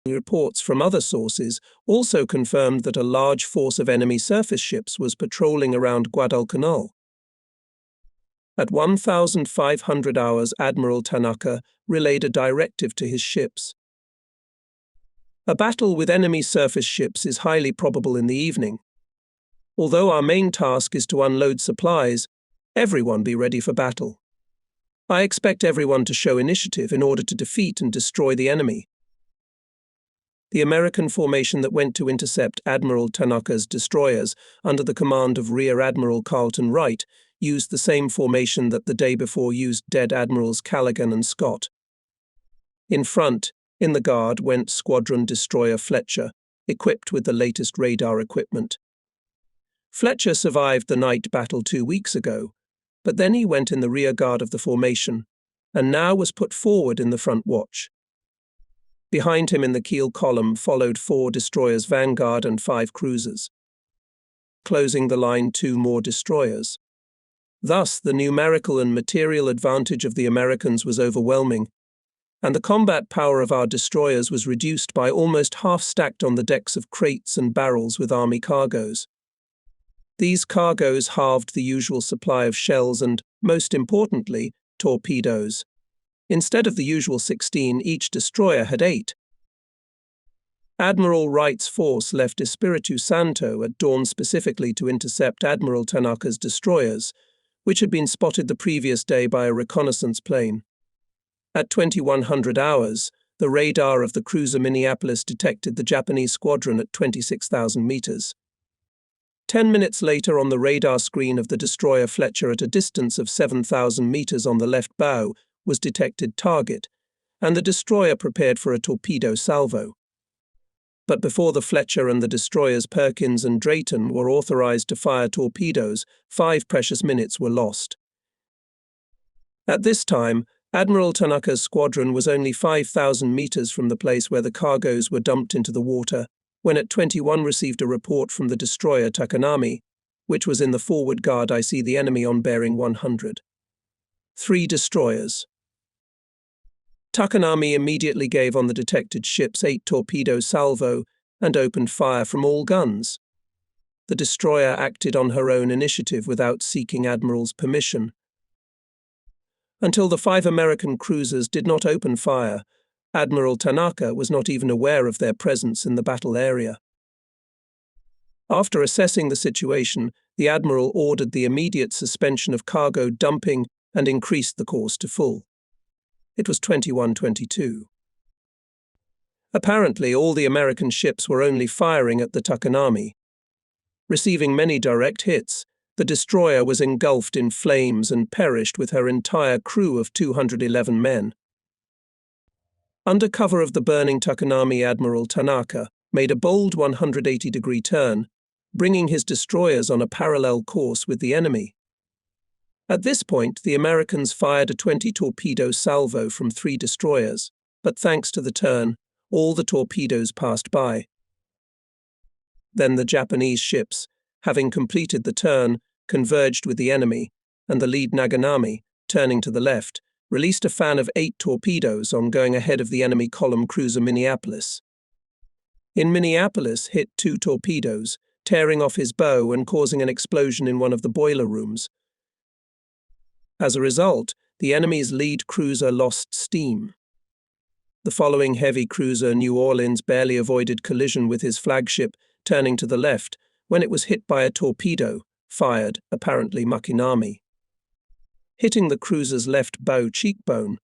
Reports from other sources also confirmed that a large force of enemy surface ships was patrolling around Guadalcanal. At 1,500 hours, Admiral Tanaka relayed a directive to his ships. A battle with enemy surface ships is highly probable in the evening. Although our main task is to unload supplies, everyone be ready for battle. I expect everyone to show initiative in order to defeat and destroy the enemy. The American formation that went to intercept Admiral Tanaka's destroyers under the command of Rear Admiral Carlton Wright used the same formation that the day before used dead Admirals Callaghan and Scott. In front, in the guard, went Squadron Destroyer Fletcher, equipped with the latest radar equipment. Fletcher survived the night battle 2 weeks ago, but then he went in the rear guard of the formation, and now was put forward in the front watch. Behind him in the keel column followed 4 destroyers Vanguard and 5 cruisers. Closing the line 2 more destroyers. Thus, the numerical and material advantage of the Americans was overwhelming, and the combat power of our destroyers was reduced by almost half stacked on the decks of crates and barrels with Army cargoes. These cargoes halved the usual supply of shells and, most importantly, torpedoes. Instead of the usual 16, each destroyer had 8. Admiral Wright's force left Espiritu Santo at dawn specifically to intercept Admiral Tanaka's destroyers, which had been spotted the previous day by a reconnaissance plane. At 2100 hours, the radar of the cruiser Minneapolis detected the Japanese squadron at 26,000 meters. 10 minutes later, on the radar screen of the destroyer Fletcher at a distance of 7,000 meters on the left bow, was detected target, and the destroyer prepared for a torpedo salvo. But before the Fletcher and the destroyers Perkins and Drayton were authorized to fire torpedoes, 5 precious minutes were lost. At this time, Admiral Tanaka's squadron was only 5,000 meters from the place where the cargoes were dumped into the water, when at 21 received a report from the destroyer Takanami, which was in the forward guard. I see the enemy on bearing 100. 3 destroyers. Takanami immediately gave on the detected ship's 8 torpedo salvo and opened fire from all guns. The destroyer acted on her own initiative without seeking Admiral's permission. Until the 5 American cruisers did not open fire, Admiral Tanaka was not even aware of their presence in the battle area. After assessing the situation, the Admiral ordered the immediate suspension of cargo dumping and increased the course to full. It was 21:22. Apparently, all the American ships were only firing at the Takanami. Receiving many direct hits, the destroyer was engulfed in flames and perished with her entire crew of 211 men. Under cover of the burning Takanami, Admiral Tanaka made a bold 180-degree turn, bringing his destroyers on a parallel course with the enemy. At this point, the Americans fired a 20-torpedo salvo from 3 destroyers, but thanks to the turn, all the torpedoes passed by. Then the Japanese ships, having completed the turn, converged with the enemy, and the lead Naganami, turning to the left, released a fan of 8 torpedoes on going ahead of the enemy column cruiser Minneapolis. In Minneapolis hit 2 torpedoes, tearing off his bow and causing an explosion in one of the boiler rooms. As a result, the enemy's lead cruiser lost steam. The following heavy cruiser New Orleans barely avoided collision with his flagship, turning to the left, when it was hit by a torpedo, fired, apparently Makinami. Hitting the cruiser's left bow cheekbone,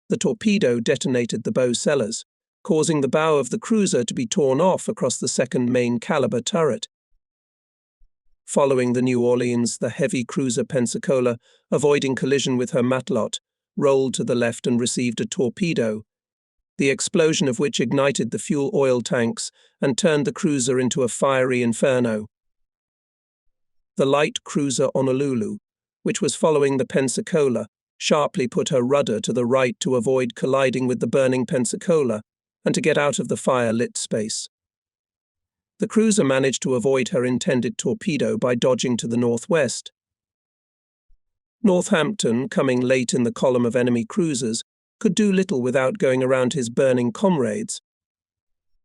The torpedo detonated the bow cellars, causing the bow of the cruiser to be torn off across the second main caliber turret. Following the New Orleans, the heavy cruiser Pensacola, avoiding collision with her matlot, rolled to the left and received a torpedo, the explosion of which ignited the fuel oil tanks and turned the cruiser into a fiery inferno. The light cruiser Honolulu, which was following the Pensacola, sharply put her rudder to the right to avoid colliding with the burning Pensacola and to get out of the fire-lit space. The cruiser managed to avoid her intended torpedo by dodging to the northwest. Northampton, coming late in the column of enemy cruisers, could do little without going around his burning comrades.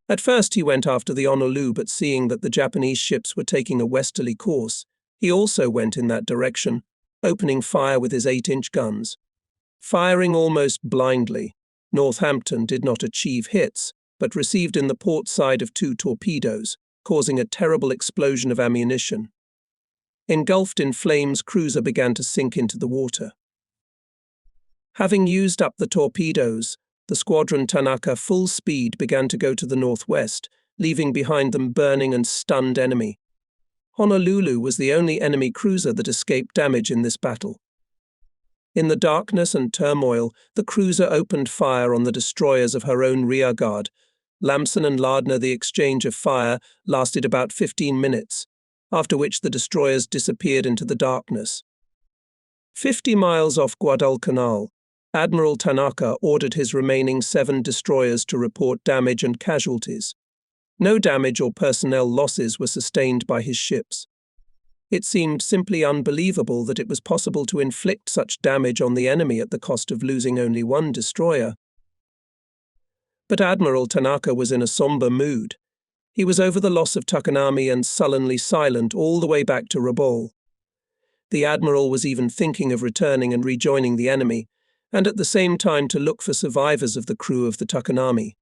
At first he went after the Honolulu, but seeing that the Japanese ships were taking a westerly course, he also went in that direction, opening fire with his 8-inch guns. Firing almost blindly, Northampton did not achieve hits, but received in the port side of 2 torpedoes, causing a terrible explosion of ammunition. Engulfed in flames, cruiser began to sink into the water. Having used up the torpedoes, the squadron Tanaka full speed began to go to the northwest, leaving behind them burning and stunned enemy. Honolulu was the only enemy cruiser that escaped damage in this battle. In the darkness and turmoil, the cruiser opened fire on the destroyers of her own rearguard. Lamson and Lardner. The exchange of fire lasted about 15 minutes, after which the destroyers disappeared into the darkness. 50 miles off Guadalcanal, Admiral Tanaka ordered his remaining 7 destroyers to report damage and casualties. No damage or personnel losses were sustained by his ships. It seemed simply unbelievable that it was possible to inflict such damage on the enemy at the cost of losing only 1 destroyer. But Admiral Tanaka was in a somber mood. He was over the loss of Takanami and sullenly silent all the way back to Rabaul. The admiral was even thinking of returning and rejoining the enemy, and at the same time to look for survivors of the crew of the Takanami.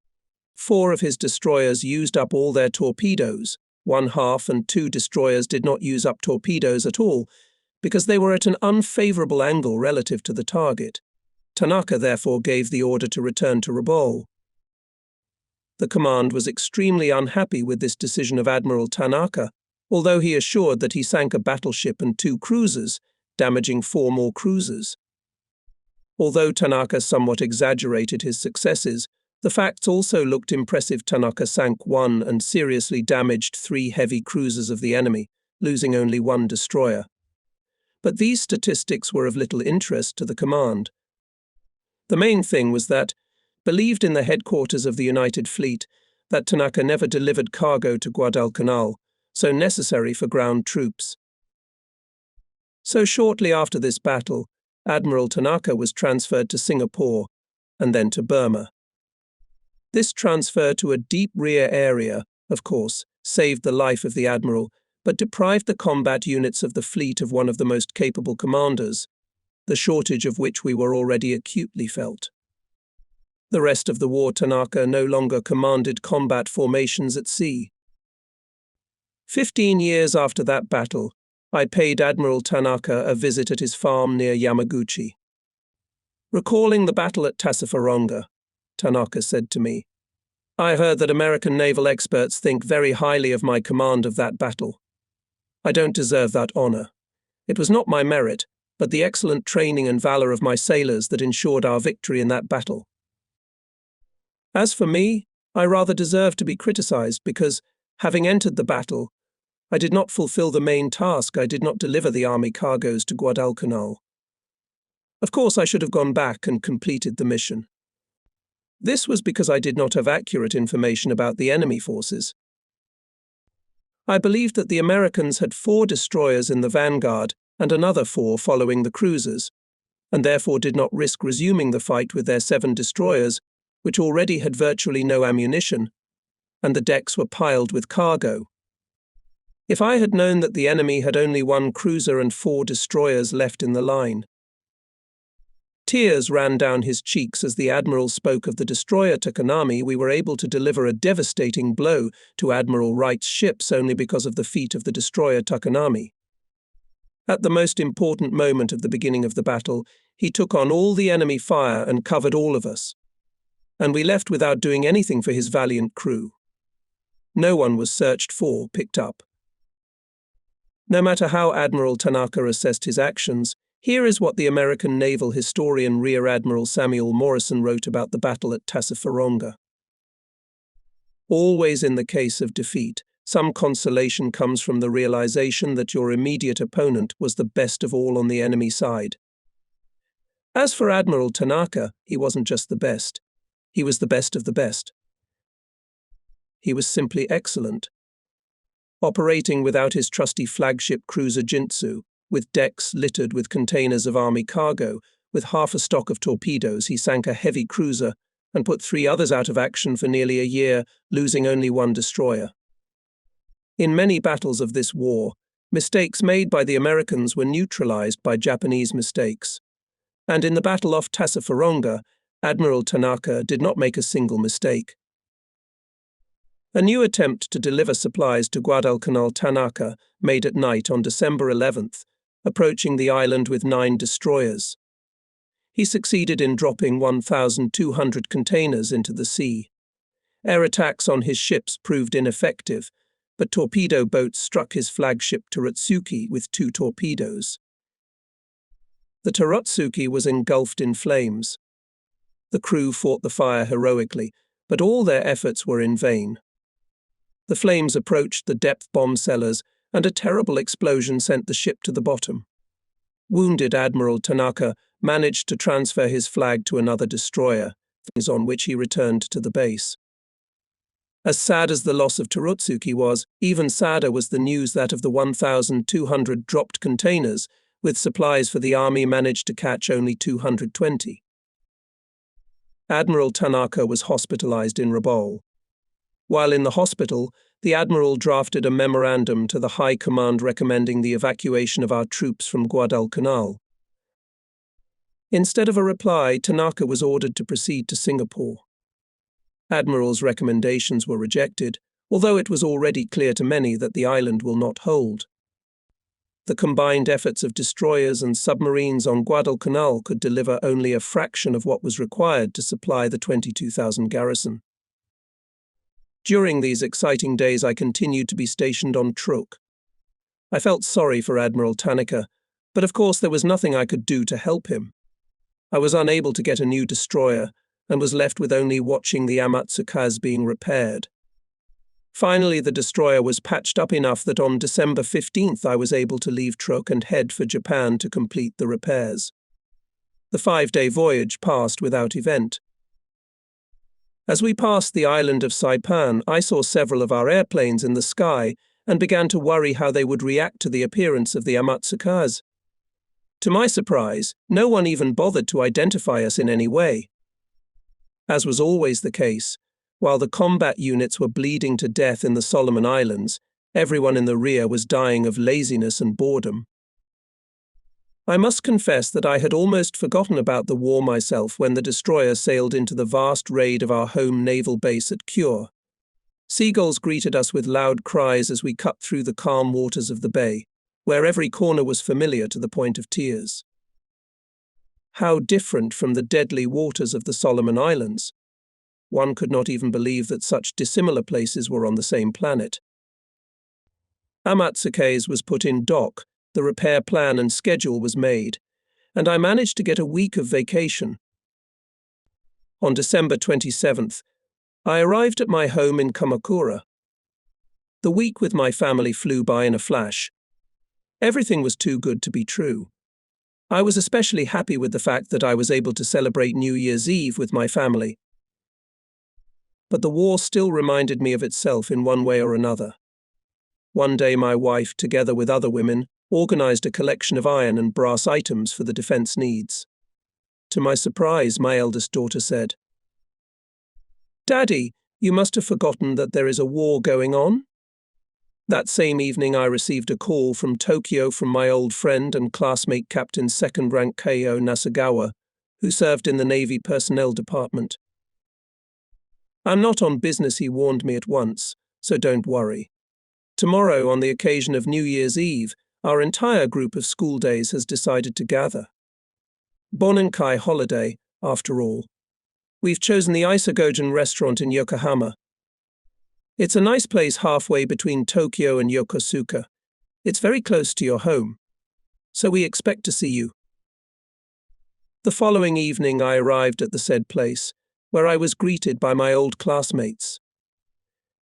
4 of his destroyers used up all their torpedoes, 1/2, and 2 destroyers did not use up torpedoes at all, because they were at an unfavorable angle relative to the target. Tanaka therefore gave the order to return to Rabaul. The command was extremely unhappy with this decision of Admiral Tanaka, although he assured that he sank a battleship and 2 cruisers, damaging 4 more cruisers. Although Tanaka somewhat exaggerated his successes, the facts also looked impressive. Tanaka sank 1 and seriously damaged 3 heavy cruisers of the enemy, losing only 1 destroyer. But these statistics were of little interest to the command. The main thing was that, believed in the headquarters of the United Fleet, that Tanaka never delivered cargo to Guadalcanal, so necessary for ground troops. So shortly after this battle, Admiral Tanaka was transferred to Singapore and then to Burma. This transfer to a deep rear area, of course, saved the life of the admiral, but deprived the combat units of the fleet of one of the most capable commanders, the shortage of which we were already acutely felt. The rest of the war, Tanaka no longer commanded combat formations at sea. 15 years after that battle, I paid Admiral Tanaka a visit at his farm near Yamaguchi. Recalling the battle at Tassafaronga, Tanaka said to me, "I heard that American naval experts think very highly of my command of that battle. I don't deserve that honor. It was not my merit, but the excellent training and valor of my sailors that ensured our victory in that battle. As for me, I rather deserve to be criticized because, having entered the battle, I did not fulfill the main task. I did not deliver the army cargoes to Guadalcanal. Of course, I should have gone back and completed the mission. This was because I did not have accurate information about the enemy forces. I believed that the Americans had 4 destroyers in the vanguard and another 4 following the cruisers, and therefore did not risk resuming the fight with their 7 destroyers, which already had virtually no ammunition, and the decks were piled with cargo. If I had known that the enemy had only 1 cruiser and 4 destroyers left in the line." Tears ran down his cheeks as the admiral spoke of the destroyer Takanami. We were able to deliver a devastating blow to Admiral Wright's ships only because of the feat of the destroyer Takanami. At the most important moment of the beginning of the battle, He took on all the enemy fire and covered all of us. And we left without doing anything for his valiant crew. No one was searched for, picked up. No matter how Admiral Tanaka assessed his actions, here is what the American naval historian Rear Admiral Samuel Morrison wrote about the battle at Tassafaronga. Always in the case of defeat, some consolation comes from the realization that your immediate opponent was the best of all on the enemy side. As for Admiral Tanaka, he wasn't just the best. He was the best of the best. He was simply excellent. Operating without his trusty flagship cruiser Jintsu, with decks littered with containers of army cargo, with half a stock of torpedoes, he sank a heavy cruiser and put 3 others out of action for nearly a year, losing only 1 destroyer. In many battles of this war, mistakes made by the Americans were neutralized by Japanese mistakes. And in the battle off Tassafaronga, Admiral Tanaka did not make a single mistake. A new attempt to deliver supplies to Guadalcanal Tanaka made at night on December 11th, approaching the island with 9 destroyers. He succeeded in dropping 1,200 containers into the sea. Air attacks on his ships proved ineffective, but torpedo boats struck his flagship Tarotsuki with 2 torpedoes. The Tarotsuki was engulfed in flames. The crew fought the fire heroically, but all their efforts were in vain. The flames approached the depth bomb cellars, and a terrible explosion sent the ship to the bottom. Wounded Admiral Tanaka managed to transfer his flag to another destroyer, things on which he returned to the base. As sad as the loss of Tarotsuki was, even sadder was the news that of the 1,200 dropped containers, with supplies for the army managed to catch only 220. Admiral Tanaka was hospitalized in Rabaul. While in the hospital, the Admiral drafted a memorandum to the High Command recommending the evacuation of our troops from Guadalcanal. Instead of a reply, Tanaka was ordered to proceed to Singapore. Admiral's recommendations were rejected, although it was already clear to many that the island will not hold. The combined efforts of destroyers and submarines on Guadalcanal could deliver only a fraction of what was required to supply the 22,000 garrison. During these exciting days, I continued to be stationed on Truk. I felt sorry for Admiral Tanaka, but of course there was nothing I could do to help him. I was unable to get a new destroyer, and was left with only watching the Amatsukas being repaired. Finally, the destroyer was patched up enough that on December 15th I was able to leave Truk and head for Japan to complete the repairs. The 5-day voyage passed without event. As we passed the island of Saipan, I saw several of our airplanes in the sky and began to worry how they would react to the appearance of the Amatsukas. To my surprise, no one even bothered to identify us in any way. As was always the case, while the combat units were bleeding to death in the Solomon Islands, everyone in the rear was dying of laziness and boredom. I must confess that I had almost forgotten about the war myself when the destroyer sailed into the vast raid of our home naval base at Kure. Seagulls greeted us with loud cries as we cut through the calm waters of the bay, where every corner was familiar to the point of tears. How different from the deadly waters of the Solomon Islands. One could not even believe that such dissimilar places were on the same planet. Amatsuke's was put in dock, the repair plan and schedule was made, and I managed to get a week of vacation. On December 27th, I arrived at my home in Kamakura. The week with my family flew by in a flash. Everything was too good to be true. I was especially happy with the fact that I was able to celebrate New Year's Eve with my family. But the war still reminded me of itself in one way or another. One day my wife, together with other women, organized a collection of iron and brass items for the defense needs. To my surprise, my eldest daughter said, "Daddy, you must have forgotten that there is a war going on?" That same evening I received a call from Tokyo from my old friend and classmate Captain 2nd Rank Keio Nasagawa, who served in the Navy Personnel Department. "I'm not on business," he warned me at once, "so don't worry. Tomorrow, on the occasion of New Year's Eve, our entire group of school days has decided to gather. Bonenkai holiday, after all. We've chosen the Isogogen restaurant in Yokohama. It's a nice place halfway between Tokyo and Yokosuka. It's very close to your home. So we expect to see you. The following evening I arrived at the said place, where I was greeted by my old classmates.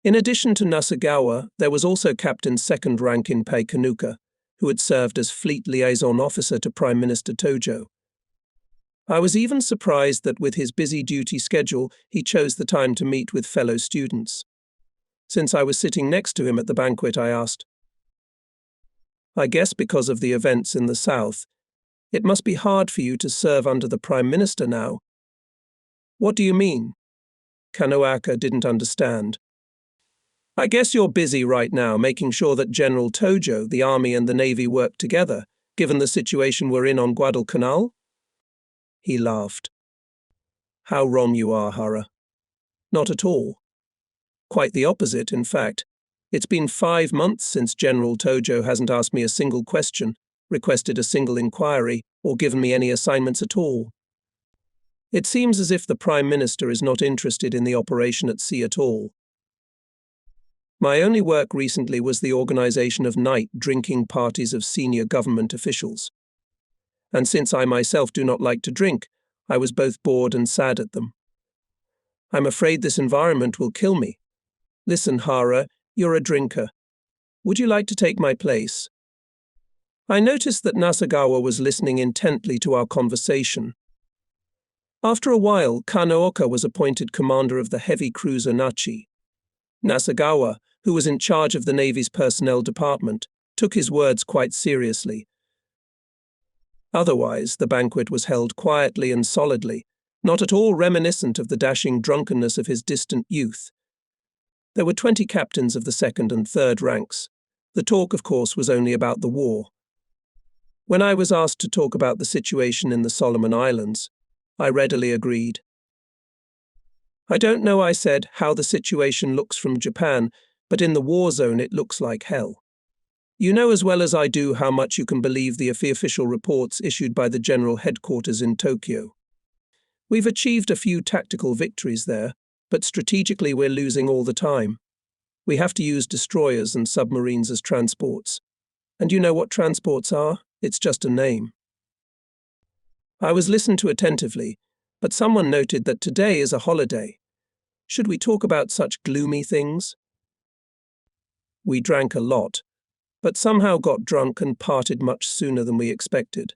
In addition to Nasagawa, there was also Captain Second Rank in Pei Kanuka, who had served as Fleet Liaison Officer to Prime Minister Tojo. I was even surprised that with his busy duty schedule, he chose the time to meet with fellow students. Since I was sitting next to him at the banquet, I asked, "I guess because of the events in the South, it must be hard for you to serve under the Prime Minister now." "What do you mean?" Kanoaka didn't understand. "I guess you're busy right now making sure that General Tojo, the Army and the Navy work together, given the situation we're in on Guadalcanal?" He laughed. "How wrong you are, Hara. Not at all. Quite the opposite, in fact. It's been 5 months since General Tojo hasn't asked me a single question, requested a single inquiry, or given me any assignments at all. It seems as if the Prime Minister is not interested in the operation at sea at all. My only work recently was the organization of night drinking parties of senior government officials. And since I myself do not like to drink, I was both bored and sad at them. I'm afraid this environment will kill me. Listen, Hara, you're a drinker. Would you like to take my place?" I noticed that Nasagawa was listening intently to our conversation. After a while, Kanoaka was appointed commander of the heavy cruiser Nachi. Nasagawa, who was in charge of the Navy's personnel department, took his words quite seriously. Otherwise, the banquet was held quietly and solidly, not at all reminiscent of the dashing drunkenness of his distant youth. There were 20 captains of the second and third ranks. The talk, of course, was only about the war. When I was asked to talk about the situation in the Solomon Islands, I readily agreed. "I don't know," I said, "how the situation looks from Japan, but in the war zone it looks like hell. You know as well as I do how much you can believe the official reports issued by the General Headquarters in Tokyo. We've achieved a few tactical victories there, but strategically we're losing all the time. We have to use destroyers and submarines as transports. And you know what transports are? It's just a name." I was listened to attentively, but someone noted that today is a holiday. Should we talk about such gloomy things? We drank a lot, but somehow got drunk and parted much sooner than we expected.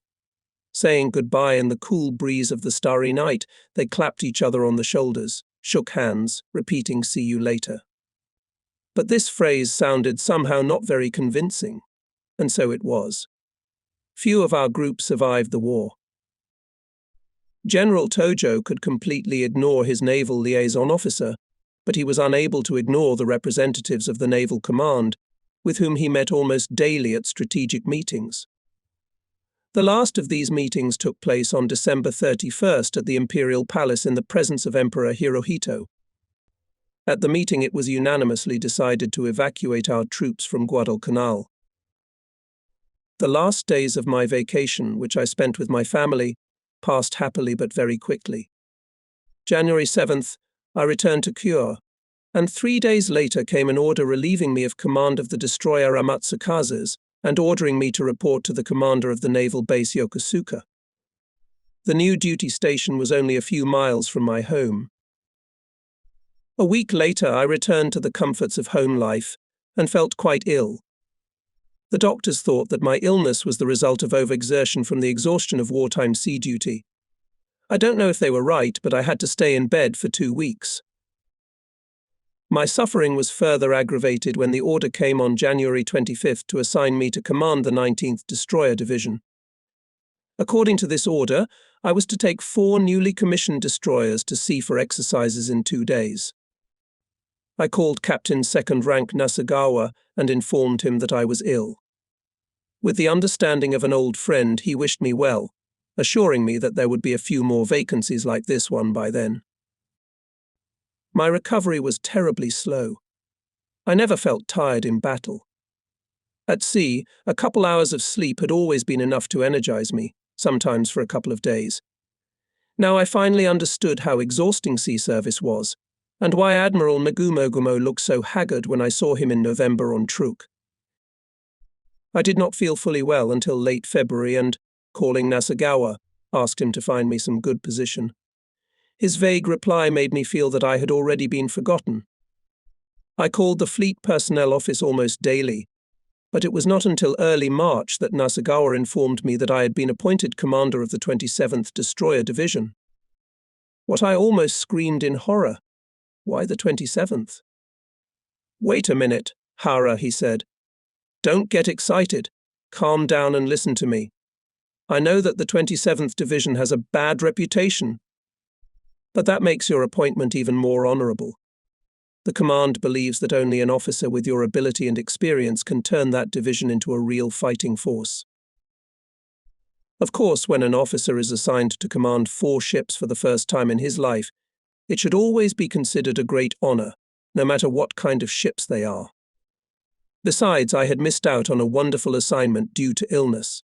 Saying goodbye in the cool breeze of the starry night, they clapped each other on the shoulders, shook hands, repeating "see you later." But this phrase sounded somehow not very convincing, and so it was. Few of our group survived the war. General Tojo could completely ignore his naval liaison officer, but he was unable to ignore the representatives of the Naval Command, with whom he met almost daily at strategic meetings. The last of these meetings took place on December 31st at the Imperial Palace in the presence of Emperor Hirohito. At the meeting it was unanimously decided to evacuate our troops from Guadalcanal. The last days of my vacation, which I spent with my family, passed happily but very quickly. January 7th, I returned to Kure, and 3 days later came an order relieving me of command of the destroyer Amatsukazes and ordering me to report to the commander of the naval base Yokosuka. The new duty station was only a few miles from my home. A week later, I returned to the comforts of home life and felt quite ill. The doctors thought that my illness was the result of overexertion from the exhaustion of wartime sea duty. I don't know if they were right, but I had to stay in bed for 2 weeks. My suffering was further aggravated when the order came on January 25th to assign me to command the 19th Destroyer Division. According to this order, I was to take 4 newly commissioned destroyers to sea for exercises in 2 days. I called Captain Second Rank Nasagawa and informed him that I was ill. With the understanding of an old friend, he wished me well, assuring me that there would be a few more vacancies like this one by then. My recovery was terribly slow. I never felt tired in battle. At sea, a couple hours of sleep had always been enough to energize me, sometimes for a couple of days. Now I finally understood how exhausting sea service was, and why Admiral Nagumo looked so haggard when I saw him in November on Truk. I did not feel fully well until late February and, calling Nasagawa, asked him to find me some good position. His vague reply made me feel that I had already been forgotten. I called the fleet personnel office almost daily, but it was not until early March that Nasagawa informed me that I had been appointed commander of the 27th Destroyer Division. What I almost screamed in horror. Why the 27th? "Wait a minute, Hara," he said. "Don't get excited. Calm down and listen to me. I know that the 27th Division has a bad reputation, but that makes your appointment even more honorable. The command believes that only an officer with your ability and experience can turn that division into a real fighting force. Of course, when an officer is assigned to command 4 ships for the first time in his life, it should always be considered a great honor, no matter what kind of ships they are. Besides, I had missed out on a wonderful assignment due to illness,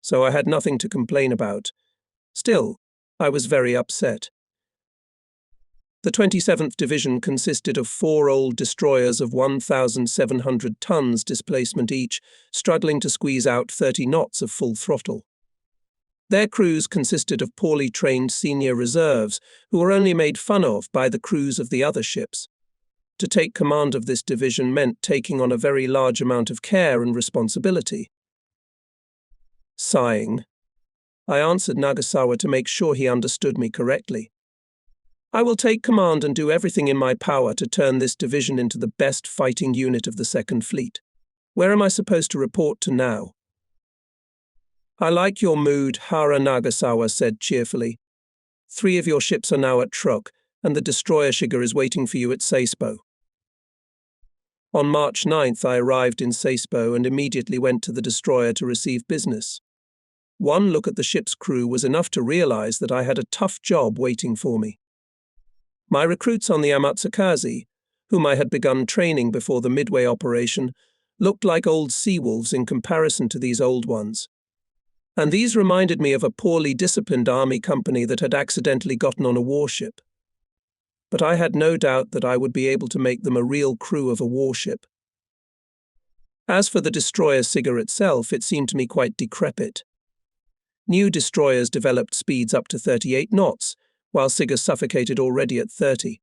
so I had nothing to complain about. Still, I was very upset. The 27th Division consisted of 4 old destroyers of 1,700 tons displacement each, struggling to squeeze out 30 knots of full throttle. Their crews consisted of poorly trained senior reserves who were only made fun of by the crews of the other ships. To take command of this division meant taking on a very large amount of care and responsibility. Sighing, I answered Nagasawa to make sure he understood me correctly. "I will take command and do everything in my power to turn this division into the best fighting unit of the Second Fleet. Where am I supposed to report to now?" "I like your mood," Hara Nagasawa said cheerfully. 3 of your ships are now at Truk, and the destroyer Shiga is waiting for you at Seispo. On March 9th, I arrived in Seispo and immediately went to the destroyer to receive business. One look at the ship's crew was enough to realize that I had a tough job waiting for me. My recruits on the Amatsukaze, whom I had begun training before the Midway operation, looked like old sea wolves in comparison to these old ones. And these reminded me of a poorly disciplined army company that had accidentally gotten on a warship. But I had no doubt that I would be able to make them a real crew of a warship. As for the destroyer Shiga itself, it seemed to me quite decrepit. New destroyers developed speeds up to 38 knots, while Shiga suffocated already at 30.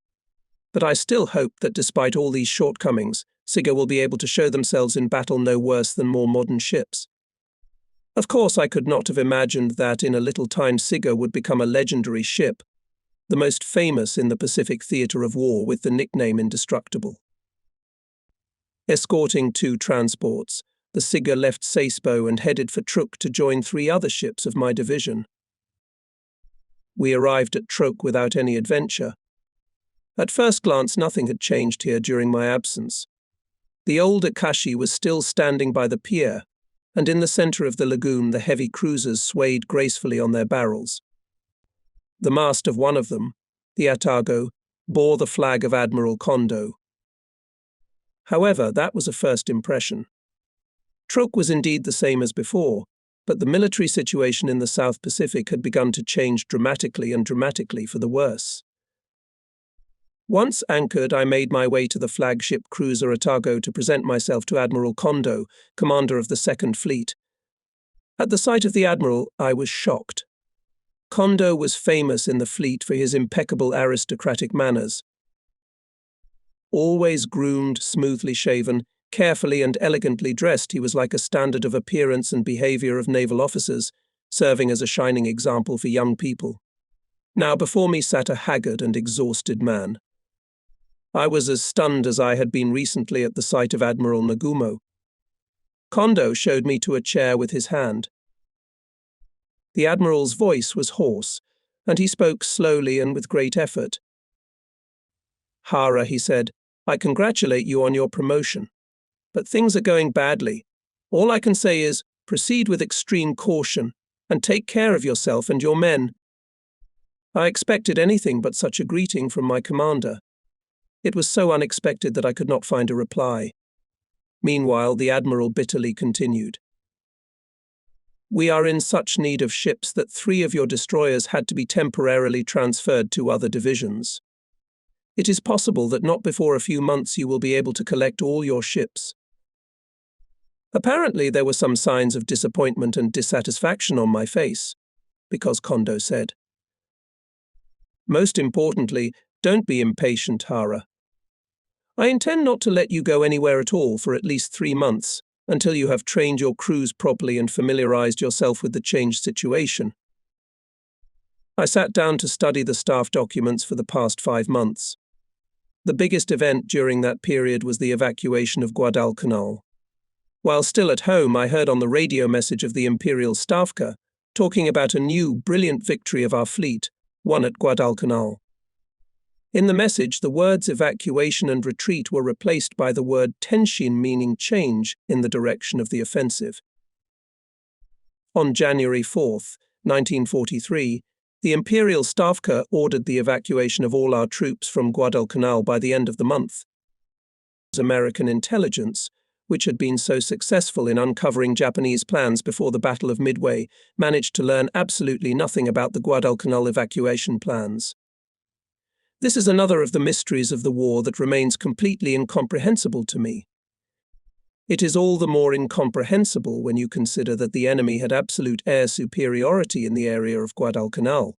But I still hope that despite all these shortcomings, Shiga will be able to show themselves in battle no worse than more modern ships. Of course, I could not have imagined that in a little time Shiga would become a legendary ship, the most famous in the Pacific theater of war with the nickname Indestructible. Escorting 2 transports, the Shiga left Seispo and headed for Truk to join 3 other ships of my division. We arrived at Truk without any adventure. At first glance, nothing had changed here during my absence. The old Akashi was still standing by the pier, and in the center of the lagoon the heavy cruisers swayed gracefully on their barrels. The mast of one of them, the Atago, bore the flag of Admiral Kondo. However, that was a first impression. Truk was indeed the same as before, but the military situation in the South Pacific had begun to change dramatically for the worse. Once anchored, I made my way to the flagship cruiser Atago to present myself to Admiral Kondo, commander of the Second Fleet. At the sight of the Admiral, I was shocked. Kondo was famous in the fleet for his impeccable aristocratic manners. Always groomed, smoothly shaven, carefully and elegantly dressed, he was like a standard of appearance and behavior of naval officers, serving as a shining example for young people. Now before me sat a haggard and exhausted man. I was as stunned as I had been recently at the sight of Admiral Nagumo. Kondo showed me to a chair with his hand. The Admiral's voice was hoarse, and he spoke slowly and with great effort. "Hara," he said, "I congratulate you on your promotion. But things are going badly. All I can say is, proceed with extreme caution, and take care of yourself and your men." I expected anything but such a greeting from my commander. It was so unexpected that I could not find a reply. Meanwhile, the Admiral bitterly continued. We are in such need of ships that 3 of your destroyers had to be temporarily transferred to other divisions. It is possible that not before a few months you will be able to collect all your ships. Apparently there were some signs of disappointment and dissatisfaction on my face, because Kondo said, "Most importantly, don't be impatient, Hara. I intend not to let you go anywhere at all for at least 3 months, until you have trained your crews properly and familiarized yourself with the changed situation." I sat down to study the staff documents for the past 5 months. The biggest event during that period was the evacuation of Guadalcanal. While still at home, I heard on the radio message of the Imperial Stavka talking about a new, brilliant victory of our fleet, won at Guadalcanal. In the message, the words evacuation and retreat were replaced by the word tenshin, meaning change in the direction of the offensive. On January 4, 1943, the Imperial Stavka ordered the evacuation of all our troops from Guadalcanal by the end of the month. American intelligence, which had been so successful in uncovering Japanese plans before the Battle of Midway, managed to learn absolutely nothing about the Guadalcanal evacuation plans. This is another of the mysteries of the war that remains completely incomprehensible to me. It is all the more incomprehensible when you consider that the enemy had absolute air superiority in the area of Guadalcanal.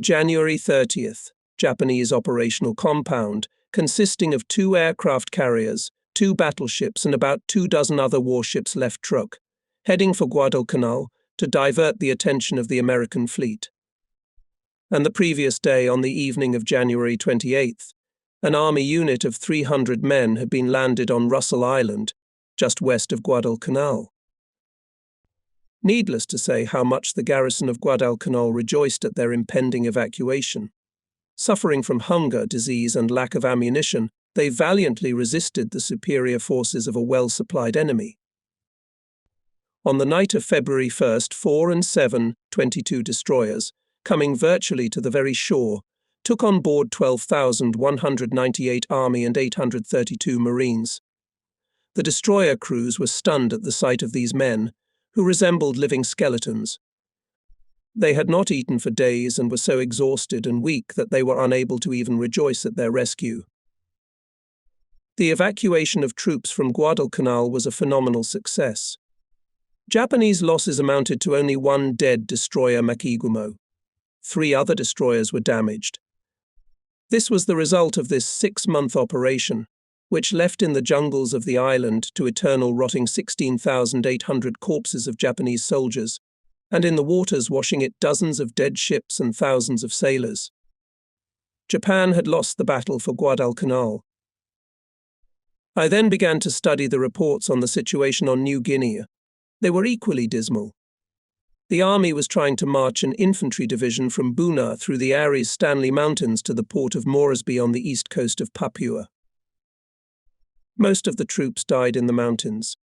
January 30th, Japanese operational compound, consisting of 2 aircraft carriers, 2 battleships and about 24 other warships left Truk, heading for Guadalcanal to divert the attention of the American fleet. And the previous day, on the evening of January 28th, an army unit of 300 men had been landed on Russell Island, just west of Guadalcanal. Needless to say how much the garrison of Guadalcanal rejoiced at their impending evacuation. Suffering from hunger, disease, and lack of ammunition, they valiantly resisted the superior forces of a well-supplied enemy. On the night of February 1st, 4 and 7, 22 destroyers, coming virtually to the very shore, took on board 12,198 Army and 832 Marines. The destroyer crews were stunned at the sight of these men, who resembled living skeletons. They had not eaten for days and were so exhausted and weak that they were unable to even rejoice at their rescue. The evacuation of troops from Guadalcanal was a phenomenal success. Japanese losses amounted to only 1 dead destroyer Makigumo. 3 other destroyers were damaged. This was the result of this 6-month operation, which left in the jungles of the island to eternal rotting 16,800 corpses of Japanese soldiers, and in the waters washing it dozens of dead ships and thousands of sailors. Japan had lost the battle for Guadalcanal. I then began to study the reports on the situation on New Guinea. They were equally dismal. The army was trying to march an infantry division from Buna through the Aries Stanley Mountains to the port of Moresby on the east coast of Papua. Most of the troops died in the mountains.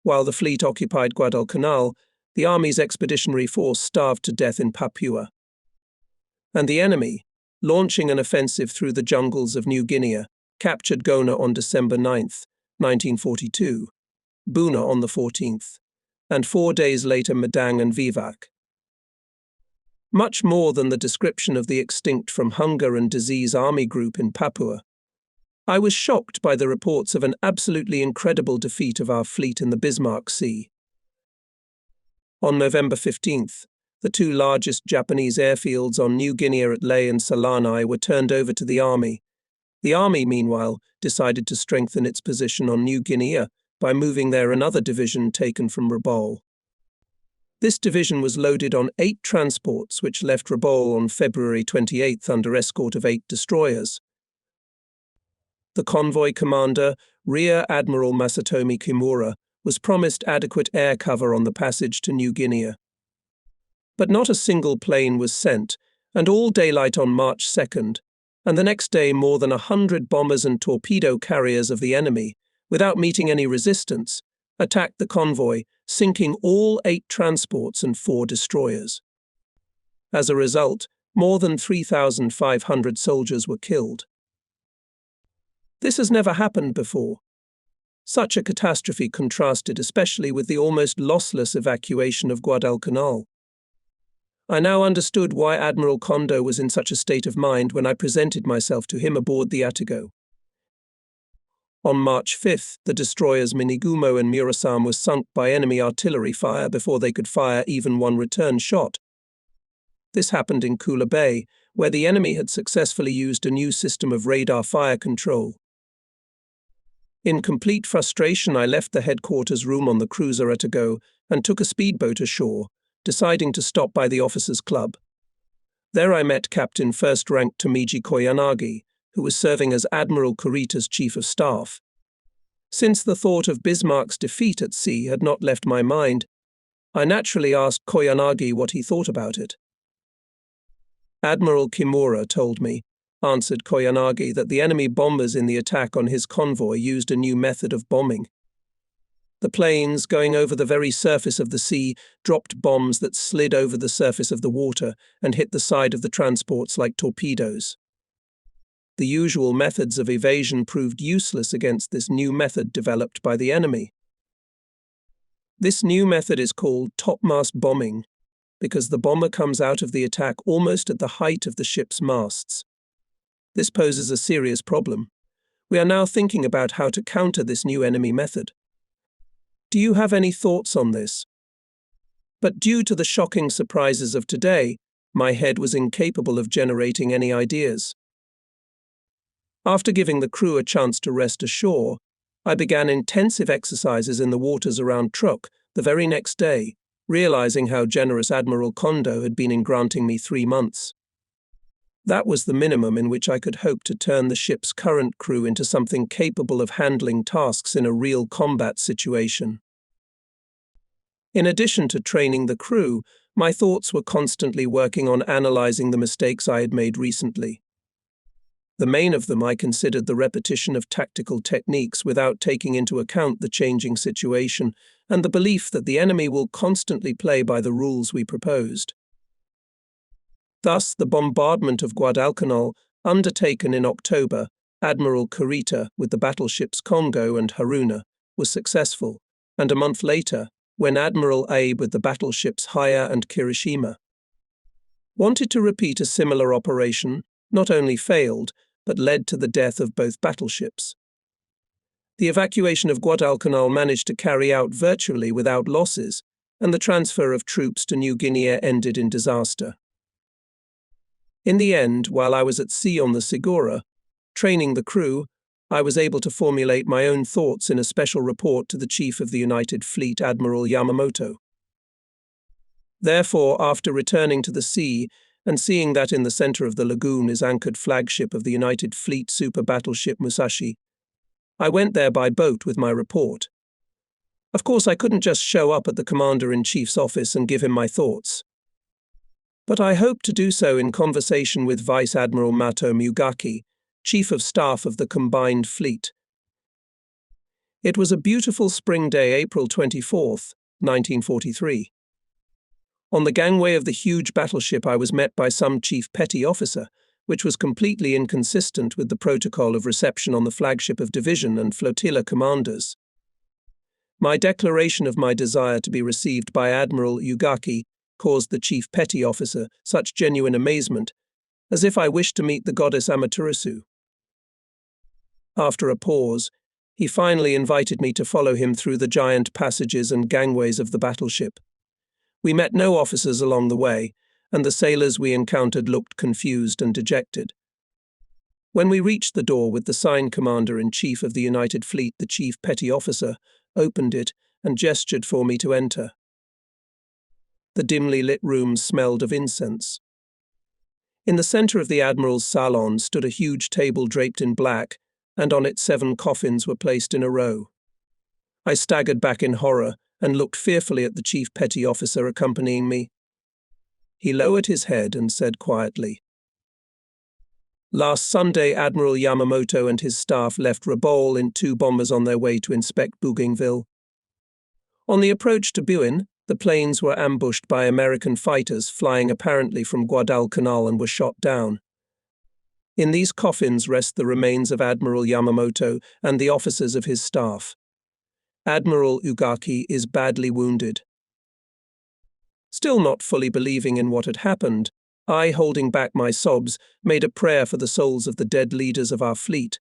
While the fleet occupied Guadalcanal, the army's expeditionary force starved to death in Papua. And the enemy, launching an offensive through the jungles of New Guinea, captured Gona on December 9, 1942, Buna on the 14th, and 4 days later Madang and Vivak. Much more than the description of the extinct from hunger and disease army group in Papua, I was shocked by the reports of an absolutely incredible defeat of our fleet in the Bismarck Sea. On November 15th, the 2 largest Japanese airfields on New Guinea at Lae and Salanai were turned over to the army. The army, meanwhile, decided to strengthen its position on New Guinea by moving there another division taken from Rabaul. This division was loaded on 8 transports which left Rabaul on February 28th under escort of 8 destroyers. The convoy commander, Rear Admiral Masatomi Kimura, was promised adequate air cover on the passage to New Guinea. But not a single plane was sent, and all daylight on March 2nd, and the next day more than 100 bombers and torpedo carriers of the enemy, without meeting any resistance, attacked the convoy, sinking all 8 transports and 4 destroyers. As a result, more than 3,500 soldiers were killed. This has never happened before. Such a catastrophe contrasted especially with the almost lossless evacuation of Guadalcanal. I now understood why Admiral Kondo was in such a state of mind when I presented myself to him aboard the Atago. On March 5th, the destroyers Minigumo and Murasame were sunk by enemy artillery fire before they could fire even one return shot. This happened in Kula Bay, where the enemy had successfully used a new system of radar fire control. In complete frustration, I left the headquarters room on the cruiser Atago and took a speedboat ashore, deciding to stop by the officers' club. There I met Captain First Rank Tomiji Koyanagi, who was serving as Admiral Kurita's Chief of Staff. Since the thought of Bismarck's defeat at sea had not left my mind, I naturally asked Koyanagi what he thought about it. Admiral Kimura told me, answered Koyanagi, that the enemy bombers in the attack on his convoy used a new method of bombing. The planes, going over the very surface of the sea, dropped bombs that slid over the surface of the water and hit the side of the transports like torpedoes. The usual methods of evasion proved useless against this new method developed by the enemy. This new method is called topmast bombing, because the bomber comes out of the attack almost at the height of the ship's masts. This poses a serious problem. We are now thinking about how to counter this new enemy method. Do you have any thoughts on this? But due to the shocking surprises of today, my head was incapable of generating any ideas. After giving the crew a chance to rest ashore, I began intensive exercises in the waters around Truk the very next day, realizing how generous Admiral Kondo had been in granting me 3 months. That was the minimum in which I could hope to turn the ship's current crew into something capable of handling tasks in a real combat situation. In addition to training the crew, my thoughts were constantly working on analyzing the mistakes I had made recently. The main of them I considered the repetition of tactical techniques without taking into account the changing situation and the belief that the enemy will constantly play by the rules we proposed. Thus, the bombardment of Guadalcanal, undertaken in October, Admiral Kurita with the battleships Congo and Haruna, was successful, and a month later, when Admiral Abe with the battleships Haya and Kirishima wanted to repeat a similar operation, not only failed, but led to the death of both battleships. The evacuation of Guadalcanal managed to carry out virtually without losses, and the transfer of troops to New Guinea ended in disaster. In the end, while I was at sea on the Segura, training the crew, I was able to formulate my own thoughts in a special report to the Chief of the United Fleet, Admiral Yamamoto. Therefore, after returning to the sea and seeing that in the center of the lagoon is anchored flagship of the United Fleet super battleship Musashi, I went there by boat with my report. Of course, I couldn't just show up at the Commander-in-Chief's office and give him my thoughts. But I hoped to do so in conversation with Vice Admiral Mato Mugaki, Chief of Staff of the Combined Fleet. It was a beautiful spring day, April 24th, 1943. On the gangway of the huge battleship I was met by some chief petty officer, which was completely inconsistent with the protocol of reception on the flagship of division and flotilla commanders. My declaration of my desire to be received by Admiral Ugaki caused the chief petty officer such genuine amazement, as if I wished to meet the goddess Amaterasu. After a pause, he finally invited me to follow him through the giant passages and gangways of the battleship. We met no officers along the way, and the sailors we encountered looked confused and dejected. When we reached the door with the sign Commander-in-Chief of the United Fleet, the chief petty officer opened it and gestured for me to enter. The dimly lit room smelled of incense. In the center of the Admiral's salon stood a huge table draped in black, and on it 7 coffins were placed in a row. I staggered back in horror and looked fearfully at the chief petty officer accompanying me. He lowered his head and said quietly, "Last Sunday, Admiral Yamamoto and his staff left Rabaul in 2 bombers on their way to inspect Bougainville. On the approach to Buin, the planes were ambushed by American fighters flying apparently from Guadalcanal and were shot down. In these coffins rest the remains of Admiral Yamamoto and the officers of his staff. Admiral Ugaki is badly wounded." Still not fully believing in what had happened, I, holding back my sobs, made a prayer for the souls of the dead leaders of our fleet